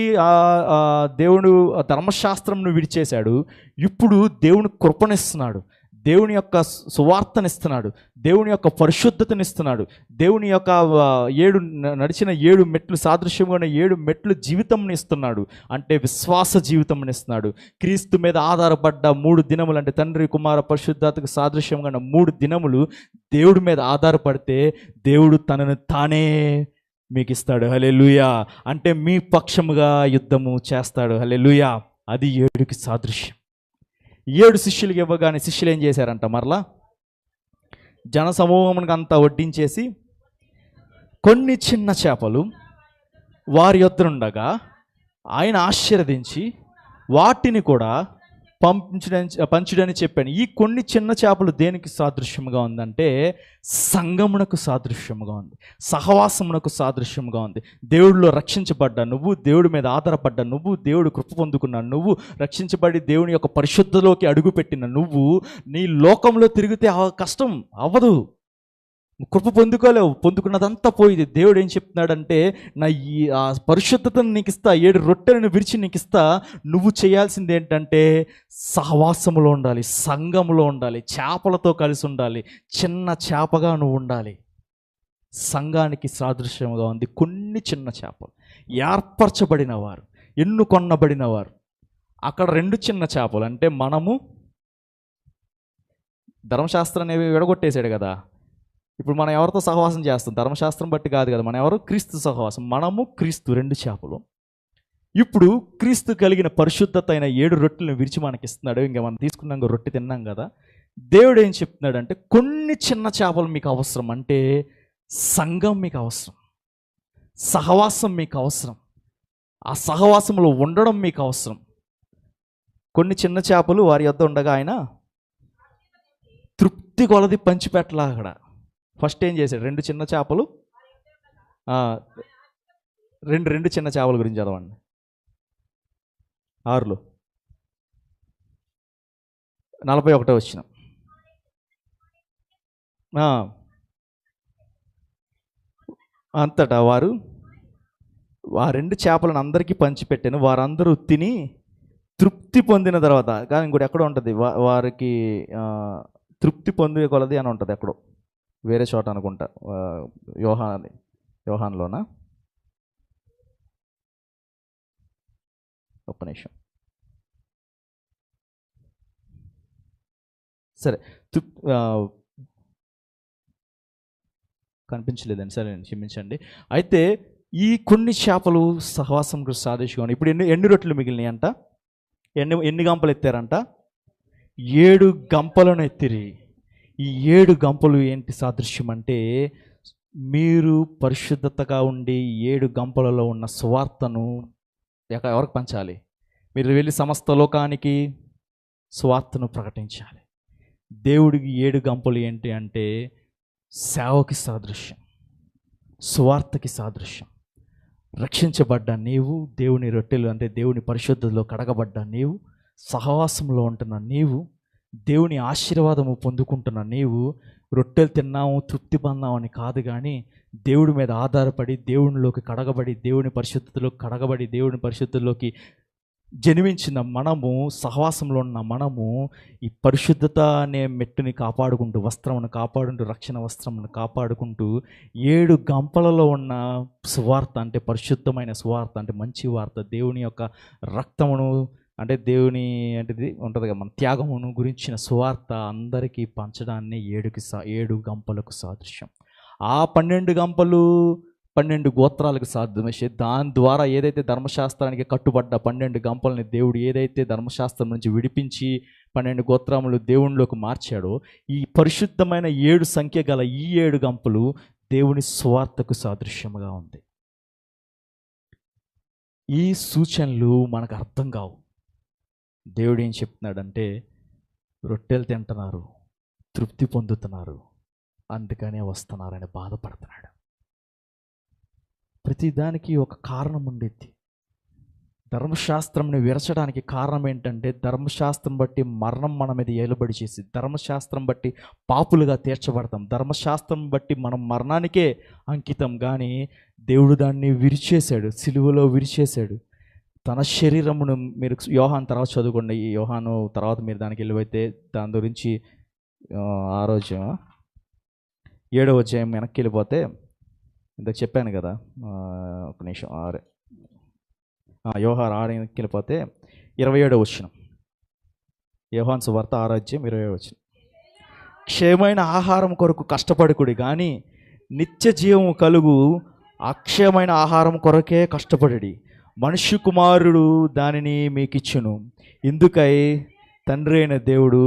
దేవుడు ధర్మశాస్త్రంను విడిచేశాడు. ఇప్పుడు దేవుని కృపనిస్తున్నాడు, దేవుని యొక్క సువార్తనిస్తున్నాడు, దేవుని యొక్క పరిశుద్ధతనిస్తున్నాడు, దేవుని యొక్క 7 నడిచిన 7 మెట్లు సాదృశ్యంగా ఉన్న 7 మెట్లు జీవితంని ఇస్తున్నాడు. అంటే విశ్వాస జీవితంని ఇస్తున్నాడు. క్రీస్తు మీద ఆధారపడ్డ 3 దినములు, అంటే తండ్రి కుమార పరిశుద్ధతకు సాదృశ్యంగా ఉన్న 3 దినములు దేవుడి మీద ఆధారపడితే దేవుడు తనను తానే మీకు ఇస్తాడు. హల్లెలూయా. అంటే మీ పక్షముగా యుద్ధము చేస్తాడు. హల్లెలూయా. అది 7కి సాదృశ్యం. 7 శిష్యులకి ఇవ్వగానే శిష్యులు ఏం చేశారంట? మరలా జన సమూహమునికి అంతా వడ్డించేసి కొన్ని చిన్న చేపలు వారి యొద్దనుండగా ఆయన ఆశీర్వదించి వాటిని కూడా పంచుడని చెప్పాను. ఈ కొన్ని చిన్న చేపలు దేనికి సాదృశ్యముగా ఉందంటే, సంగమునకు సాదృశ్యముగా ఉంది, సహవాసమునకు సాదృశ్యముగా ఉంది. దేవుడిలో రక్షించబడ్డా నువ్వు, దేవుడి మీద ఆధారపడ్డా నువ్వు, దేవుడు కృప పొందుకున్నా నువ్వు, రక్షించబడి దేవుని యొక్క పరిశుద్ధలోకి అడుగుపెట్టిన నువ్వు, నీ లోకంలో తిరిగితే కష్టం అవ్వదు, కృప పొందుకోలేవు, పొందుకున్నదంతా పోయింది. దేవుడు ఏం చెప్తున్నాడంటే, నా ఈ పరిశుద్ధతను నీకు ఇస్తా, 7 రొట్టెలను విరిచి నీకు ఇస్తా. నువ్వు చేయాల్సింది ఏంటంటే సహవాసములో ఉండాలి, సంఘములో ఉండాలి, చేపలతో కలిసి ఉండాలి, చిన్న చేపగా నువ్వు ఉండాలి. సంఘానికి సాదృశ్యముగా ఉంది కొన్ని చిన్న చేపలు, ఏర్పరచబడిన వారు, ఎన్నుకొన్నబడిన వారు. అక్కడ 2 చిన్న చేపలు, అంటే మనము ధర్మశాస్త్రాన్ని విడగొట్టేశాడు కదా. ఇప్పుడు మనం ఎవరితో సహవాసం చేస్తాం? ధర్మశాస్త్రం బట్టి కాదు కదా, మనం ఎవరు? క్రీస్తు సహవాసం. మనము క్రీస్తు, 2 చేపలు. ఇప్పుడు క్రీస్తు కలిగిన పరిశుద్ధత అయిన 7 రొట్టెలను విరిచి మనకి ఇస్తున్నాడు. ఇంకా మనం తీసుకున్నాక రొట్టె తిన్నాం కదా. దేవుడు ఏం చెప్తున్నాడు అంటే, కొన్ని చిన్న చేపలు మీకు అవసరం, అంటే సంఘం మీకు అవసరం, సహవాసం మీకు అవసరం, ఆ సహవాసంలో ఉండడం మీకు అవసరం. కొన్ని చిన్న చేపలు వారి యొద్ద ఉండగా ఆయన తృప్తి కొలది పంచిపెట్టలా. అక్కడ ఫస్ట్ ఏం చేశాడు? 2 చిన్న చేపలు, 2 చిన్న చేపల గురించి చదవండి. 6లో 41 వచ్చిన అంతటా వారు ఆ 2 చేపలను అందరికీ పంచిపెట్టాను. వారందరూ తిని తృప్తి పొందిన తర్వాత, కానీ ఇంకోటి ఎక్కడో ఉంటుంది, వారికి తృప్తి పొందే కొలది అని ఉంటుంది ఎక్కడో, వేరే చోట అనుకుంటా, యోహాన్లోనా? ఒక్క నిమిషం. సరే, కనిపించలేదండి, సరే క్షమించండి. అయితే ఈ కొన్ని చేపలు సహవాసం సాదృశ్యంగా. ఇప్పుడు ఎన్ని రొట్టెలు మిగిలినాయి అంట? ఎన్ని గంపలు ఎత్తారంట? 7 గంపలను ఎత్తిరి. ఈ 7 గంపలు ఏంటి సాదృశ్యం అంటే, మీరు పరిశుద్ధతగా ఉండి 7 గంపలలో ఉన్న సువార్తను ఎవరికి పంచాలి? మీరు వెళ్ళి సమస్త లోకానికి సువార్తను ప్రకటించాలి. దేవుడికి 7 గంపలు ఏంటి అంటే, సేవకి సాదృశ్యం, సువార్తకి సాదృశ్యం. రక్షించబడ్డ నీవు, దేవుని రొట్టెలు అంటే దేవుని పరిశుద్ధతలో కడగబడ్డ నీవు, సహవాసంలో ఉంటున్న నీవు, దేవుని ఆశీర్వాదము పొందుకుంటున్న నీవు, రొట్టెలు తిన్నాము తృప్తి పొందామని కాదు, కానీ దేవుడి మీద ఆధారపడి దేవునిలోకి కడగబడి, దేవుని పరిశుద్ధతలో కడగబడి, దేవుని పరిశుద్ధతలోకి జన్మించిన మనము, సహవాసంలో ఉన్న మనము ఈ పరిశుద్ధత అనే మెట్టుని కాపాడుకుంటూ, వస్త్రమును కాపాడుకుంటూ, రక్షణ వస్త్రమును కాపాడుకుంటూ 7 గంపలలో ఉన్న సువార్త, అంటే పరిశుద్ధమైన సువార్త, అంటే మంచి వార్త, దేవుని యొక్క రక్తమును, అంటే దేవుని అంటే ఉంటుంది కదా, మన త్యాగమును గురించిన సువార్త అందరికీ పంచడాన్ని 7 గంపలకు సాదృశ్యం. ఆ 12 గంపలు 12 గోత్రాలకు సాధ్యమేసే దాని ద్వారా ఏదైతే ధర్మశాస్త్రానికి కట్టుబడ్డ 12 గంపల్ని దేవుడు ఏదైతే ధర్మశాస్త్రం నుంచి విడిపించి 12 గోత్రములు దేవునిలోకి మార్చాడో, ఈ పరిశుద్ధమైన 7 సంఖ్య గల ఈ 7 గంపలు దేవుని స్వార్థకు సాదృశ్యముగా ఉంది. ఈ సూచనలు మనకు అర్థం కావు. దేవుడు ఏం చెప్తున్నాడంటే, రొట్టెలు తింటున్నారు, తృప్తి పొందుతున్నారు, అందుకనే వస్తున్నారని బాధపడుతున్నాడు. ప్రతిదానికి ఒక కారణం ఉండేది. ధర్మశాస్త్రంని విరచడానికి కారణం ఏంటంటే, ధర్మశాస్త్రం బట్టి మరణం మన మీద ఏలుబడి చేసి, ధర్మశాస్త్రం బట్టి పాపులుగా తీర్చబడతాం, ధర్మశాస్త్రం బట్టి మనం మరణానికే అంకితం. కానీ దేవుడు దాన్ని విరిచేశాడు, సిలువలో విరిచేశాడు. తన శరీరమును, మీరు యోహాను తర్వాత చదువుకోండి, ఈ యోహాను తర్వాత మీరు దానికి వెళ్ళిపోతే దాని గురించి ఆ రోజు 7వ అధ్యాయం వెనక్కి వెళ్ళిపోతే, ఇంతకు చెప్పాను కదా, ఒక నిమిషం, యోహాను 6 వెళ్ళిపోతే 27వ వచనం, యోహాను సువార్త 6వ అధ్యాయం 27వ వచనం. క్షయమైన ఆహారం కొరకు కష్టపడుకుడి కానీ నిత్య జీవము కలుగు అక్షయమైన ఆహారం కొరకే కష్టపడి మనుష్య కుమారుడు దానిని మీకు ఇచ్చును. ఇందుకై తండ్రి అయిన దేవుడు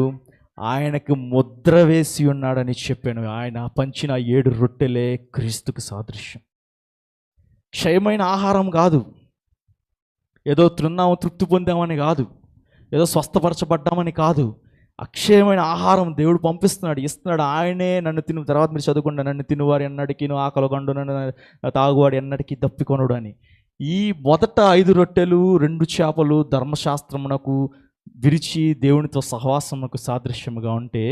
ఆయనకు ముద్ర వేసి ఉన్నాడని చెప్పాను. ఆయన పంచిన 7 రొట్టెలే క్రీస్తుకు సాదృశ్యం. క్షయమైన ఆహారం కాదు, ఏదో తిన్నాము తృప్తి పొందామని కాదు, ఏదో స్వస్థపరచబడ్డామని కాదు. అక్షయమైన ఆహారం దేవుడు పంపిస్తున్నాడు, ఇస్తున్నాడు. ఆయనే నన్ను తిను, తర్వాత మీరు చదువుకుంటా, నన్ను తినువారు ఎన్నటికీ ఆకలిగొండు, నన్ను తాగువాడు ఎన్నటికీ దప్పికొనుడు అని. ఈ మొదట 5 రొట్టెలు 2 చేపలు ధర్మశాస్త్రమునకు విరిచి దేవునితో సహవాసమునకు సాదృశ్యముగా ఉంటే,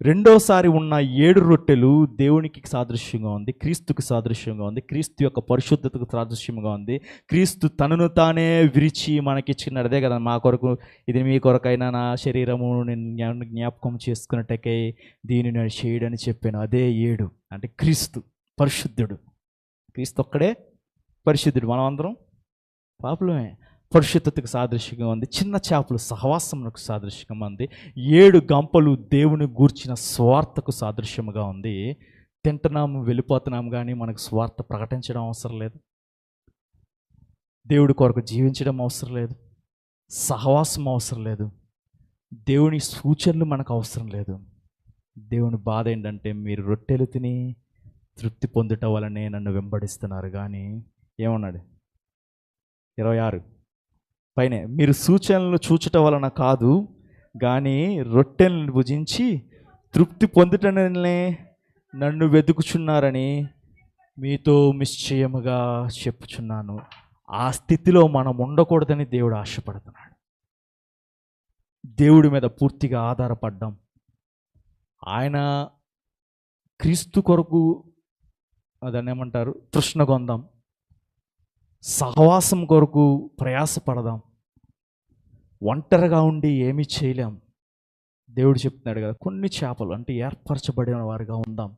రెండోసారి ఉన్న 7 రొట్టెలు దేవునికి సాదృశ్యంగా ఉంది, క్రీస్తుకు సాదృశ్యంగా ఉంది, క్రీస్తు యొక్క పరిశుద్ధతకు సాదృశ్యంగా ఉంది. క్రీస్తు తనను తానే విరిచి మనకిచ్చినాడు. అదే కదా, మా కొరకు, ఇది మీ కొరకైనా నా శరీరము నేను జ్ఞాపకం చేసుకున్నట్టకే దీన్ని నేను చేయడని చెప్పాను. అదే 7 అంటే క్రీస్తు పరిశుద్ధుడు. క్రీస్తు ఒక్కడే పరిశుద్ధుడు, మనం అందరం పాపులమే. పరిశుద్ధతకు సాదృశ్యంగా ఉంది. చిన్న చేపలు సహవాసమునకు సాదృశ్యంగా ఉంది. 7 గంపలు దేవుని గూర్చిన స్వార్థకు సాదృశ్యముగా ఉంది. తింటున్నాము, వెళ్ళిపోతున్నాము, కానీ మనకు స్వార్థ ప్రకటించడం అవసరం లేదు, దేవుడి కొరకు జీవించడం అవసరం లేదు, సహవాసం అవసరం లేదు, దేవుని సూచనలు మనకు అవసరం లేదు. దేవుని బాధ ఏంటంటే, మీరు రొట్టెలు తిని తృప్తి పొందుట వలనే నన్ను వెంబడిస్తున్నారు. కానీ ఏమన్నాడు 26 పైనే, మీరు సూచనలు చూచటం వలన కాదు కానీ రొట్టెలను భుజించి తృప్తి పొందుటనే నన్ను వెతుకుచున్నారని మీతో నిశ్చయముగా చెప్పుచున్నాను. ఆ స్థితిలో మనం ఉండకూడదని దేవుడు ఆశపడుతున్నాడు. దేవుడి మీద పూర్తిగా ఆధారపడ్డాం. ఆయన క్రీస్తు కొరకు దాన్ని ఏమంటారు, తృష్ణగొందాం, సహవాసం కొరకు ప్రయాసపడదాం. ఒంటరిగా ఉండి ఏమీ చేయలేం. దేవుడు చెప్తున్నాడు కదా, కొన్ని చేపలు అంటే ఏర్పరచబడిన వారిగా ఉందాం.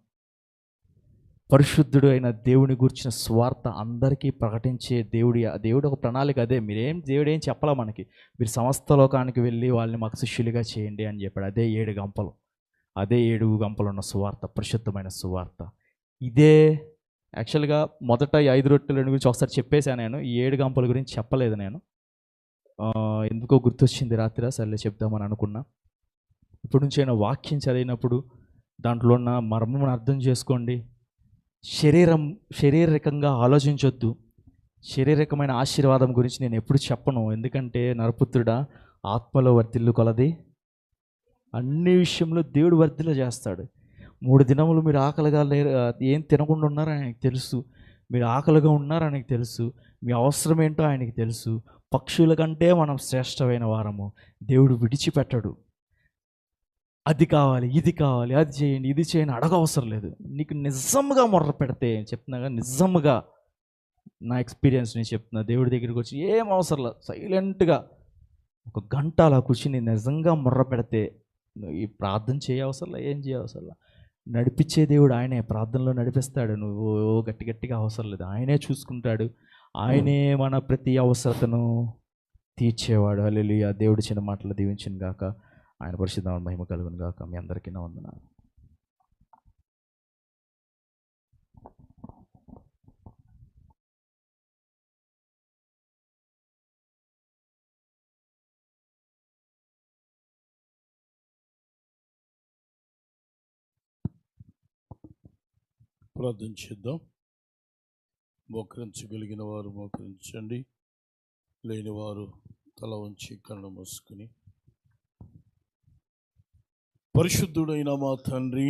పరిశుద్ధుడు అయిన దేవుని గురించిన స్వార్థ అందరికీ ప్రకటించే దేవుడు ఒక ప్రణాళిక. అదే దేవుడు ఏం చెప్పాలా మనకి, మీరు సమస్త లోకానికి వెళ్ళి వాళ్ళని మాకు శిష్యులుగా చేయండి అని చెప్పాడు. అదే 7 గంపలు, అదే 7 గంపలు ఉన్న సువార్త, పరిశుద్ధమైన సువార్త. ఇదే యాక్చువల్గా మొదట 5 రొట్టెల గురించి ఒకసారి చెప్పేశాను నేను, ఈ 7 గంపల గురించి చెప్పలేదు నేను. ఎందుకో గుర్తొచ్చింది రాత్రి, సర్లే చెప్దామని అనుకున్నా. ఇప్పటి నుంచి అయినా వాక్యం చదివినప్పుడు దాంట్లో ఉన్న మర్మమును అర్థం చేసుకోండి. శారీరకంగా ఆలోచించొద్దు. శారీరకమైన ఆశీర్వాదం గురించి నేను ఎప్పుడు చెప్పను, ఎందుకంటే నరపుత్రుడా, ఆత్మలో వర్ధిల్లు కొలది అన్ని విషయంలో దేవుడు వర్ధిల్ల చేస్తాడు. 3 దినములు మీరు ఆకలిగా లేరు, ఏం తినకుండా ఉన్నారని ఆయనకు తెలుసు. మీరు ఆకలిగా ఉన్నారని ఆయనకు తెలుసు. మీ అవసరం ఏంటో ఆయనకి తెలుసు. పక్షుల కంటే మనం శ్రేష్టమైన వారము. దేవుడు విడిచిపెట్టడు. అది కావాలి, ఇది కావాలి, అది చేయండి, ఇది చేయండి అడగవసరం లేదు. నీకు నిజంగా మొర్ర పెడితే, చెప్తున్నాగా నిజంగా నా ఎక్స్పీరియన్స్ నేను చెప్తున్నా, దేవుడి దగ్గరికి వచ్చి ఏం అవసరం లేదు, సైలెంట్గా 1 గంట అలా కూర్చుని నిజంగా మొర్ర పెడితే, ఈ ప్రార్థన చేయవసరం, ఏం చేయవసరం, నడిపించే దేవుడు ఆయనే. ప్రార్థనలో నడిపిస్తాడు. నువ్వు గట్టిగా అవసరం లేదు, ఆయనే చూసుకుంటాడు. ఆయనే మన ప్రతి అవసరతను తీర్చేవాడు. హల్లెలూయా. దేవుడి చిన్న మాటలు దీవించును గాక. ఆయన పరిశుద్ధ మహిమ కలుగును గాక. మీ అందరికీ నా వందనాలు. ప్రార్థన చేద్దాం. మోకరించగలిగిన వారు మోకరించండి, లేని వారు తల వంచి కళ్ళు మూసుకుని. పరిశుద్ధుడైన మా తండ్రి,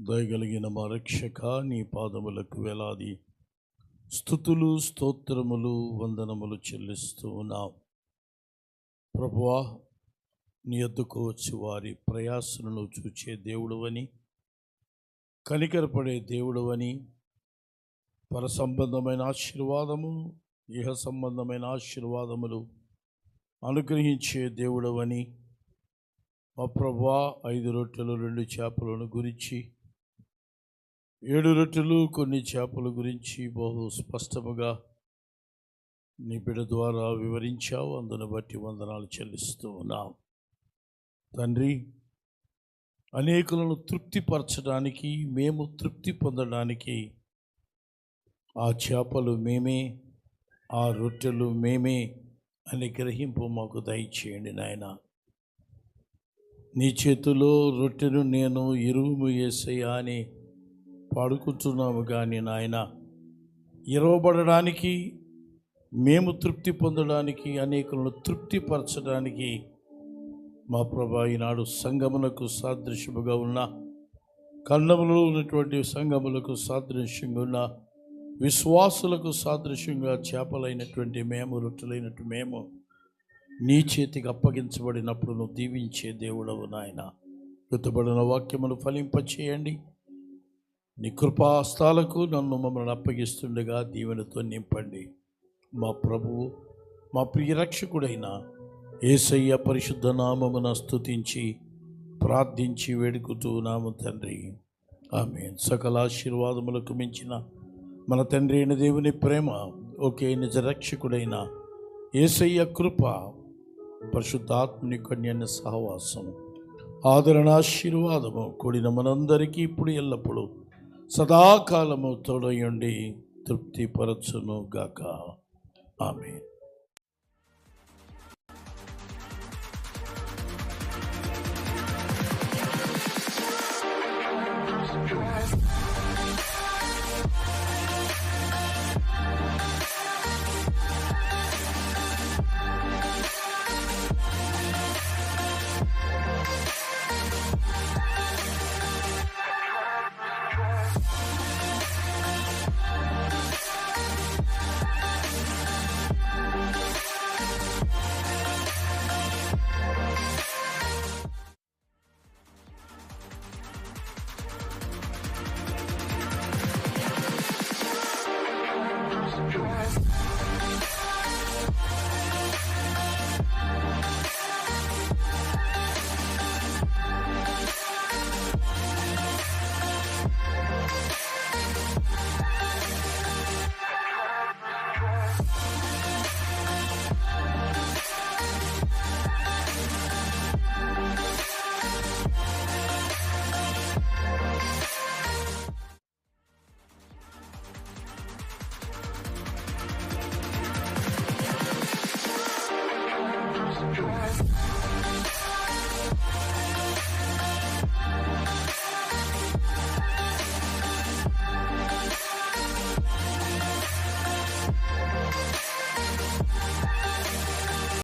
దయగలిగిన మా రక్షక, నీ పాదములకు వేలాది స్తుతులు, స్తోత్రములు, వందనములు చెల్లిస్తూ ఉన్నాం. ప్రభువా, నీ యొద్దకు వచ్చి వారి ప్రయాసలను చూచే దేవుడవని, కనికరపడే దేవుడవని, పర సంబంధమైన ఆశీర్వాదము, ఇహ సంబంధమైన ఆశీర్వాదములు అనుగ్రహించే దేవుడవని, మా ప్రభువా, 5 రొట్టెలు 2 చేపలను గురించి, 7 రొట్టెలు కొన్ని చేపల గురించి బహు స్పష్టముగా నీ బిడ్డ ద్వారా వివరించావు. అందును బట్టి వందనాలు చెల్లిస్తూ ఉన్నాం. తండ్రి, అనేకులను తృప్తిపరచడానికి, మేము తృప్తి పొందడానికి ఆ చేపలు మేమే, ఆ రొట్టెలు మేమే అని గ్రహింపు మాకు దయచేయండి నాయన. నీ చేతిలో రొట్టెను నేను ఇరువుము యేసయ్యా అని పాడుకుంటున్నాము, కానీ నాయన, ఇరవబడడానికి, మేము తృప్తి పొందడానికి, అనేకులను తృప్తిపరచడానికి మా ప్రభా, ఈనాడు సంఘములకు సాదృశ్యముగా ఉన్న, ఖండములో ఉన్నటువంటి సంఘములకు సాదృశ్యంగా ఉన్న, విశ్వాసులకు సాదృశ్యంగా చేపలైనటువంటి మేము, రొట్టెలైనటువంటి మేము నీ చేతికి అప్పగించబడినప్పుడు నువ్వు దీవించే దేవుడవు నాయన. గుర్తుబడిన వాక్యములు ఫలింపచేయండి. నీ కృపాస్తాలకు నన్ను మమ్మల్ని అప్పగిస్తుండగా దీవెనతో నింపండి. మా ప్రభువు, మా ప్రియ రక్షకుడైన యేసయ్య పరిశుద్ధ నామమున స్తుతించి ప్రార్థించి వేడుకుతున్నాము తండ్రి, ఆమేన్. సకల ఆశీర్వాదములకు మించిన మన తండ్రి అయిన దేవుని ప్రేమ, ఒకే నిజ రక్షకుడైన యేసయ్య కృప, పరిశుద్ధాత్ముని కన్యన్న సహవాసం, ఆదరణ, ఆశీర్వాదము కూడిన మనందరికీ ఇప్పుడు ఎల్లప్పుడూ సదాకాలము తోడయుండి తృప్తిపరచును గాక. ఆమేన్.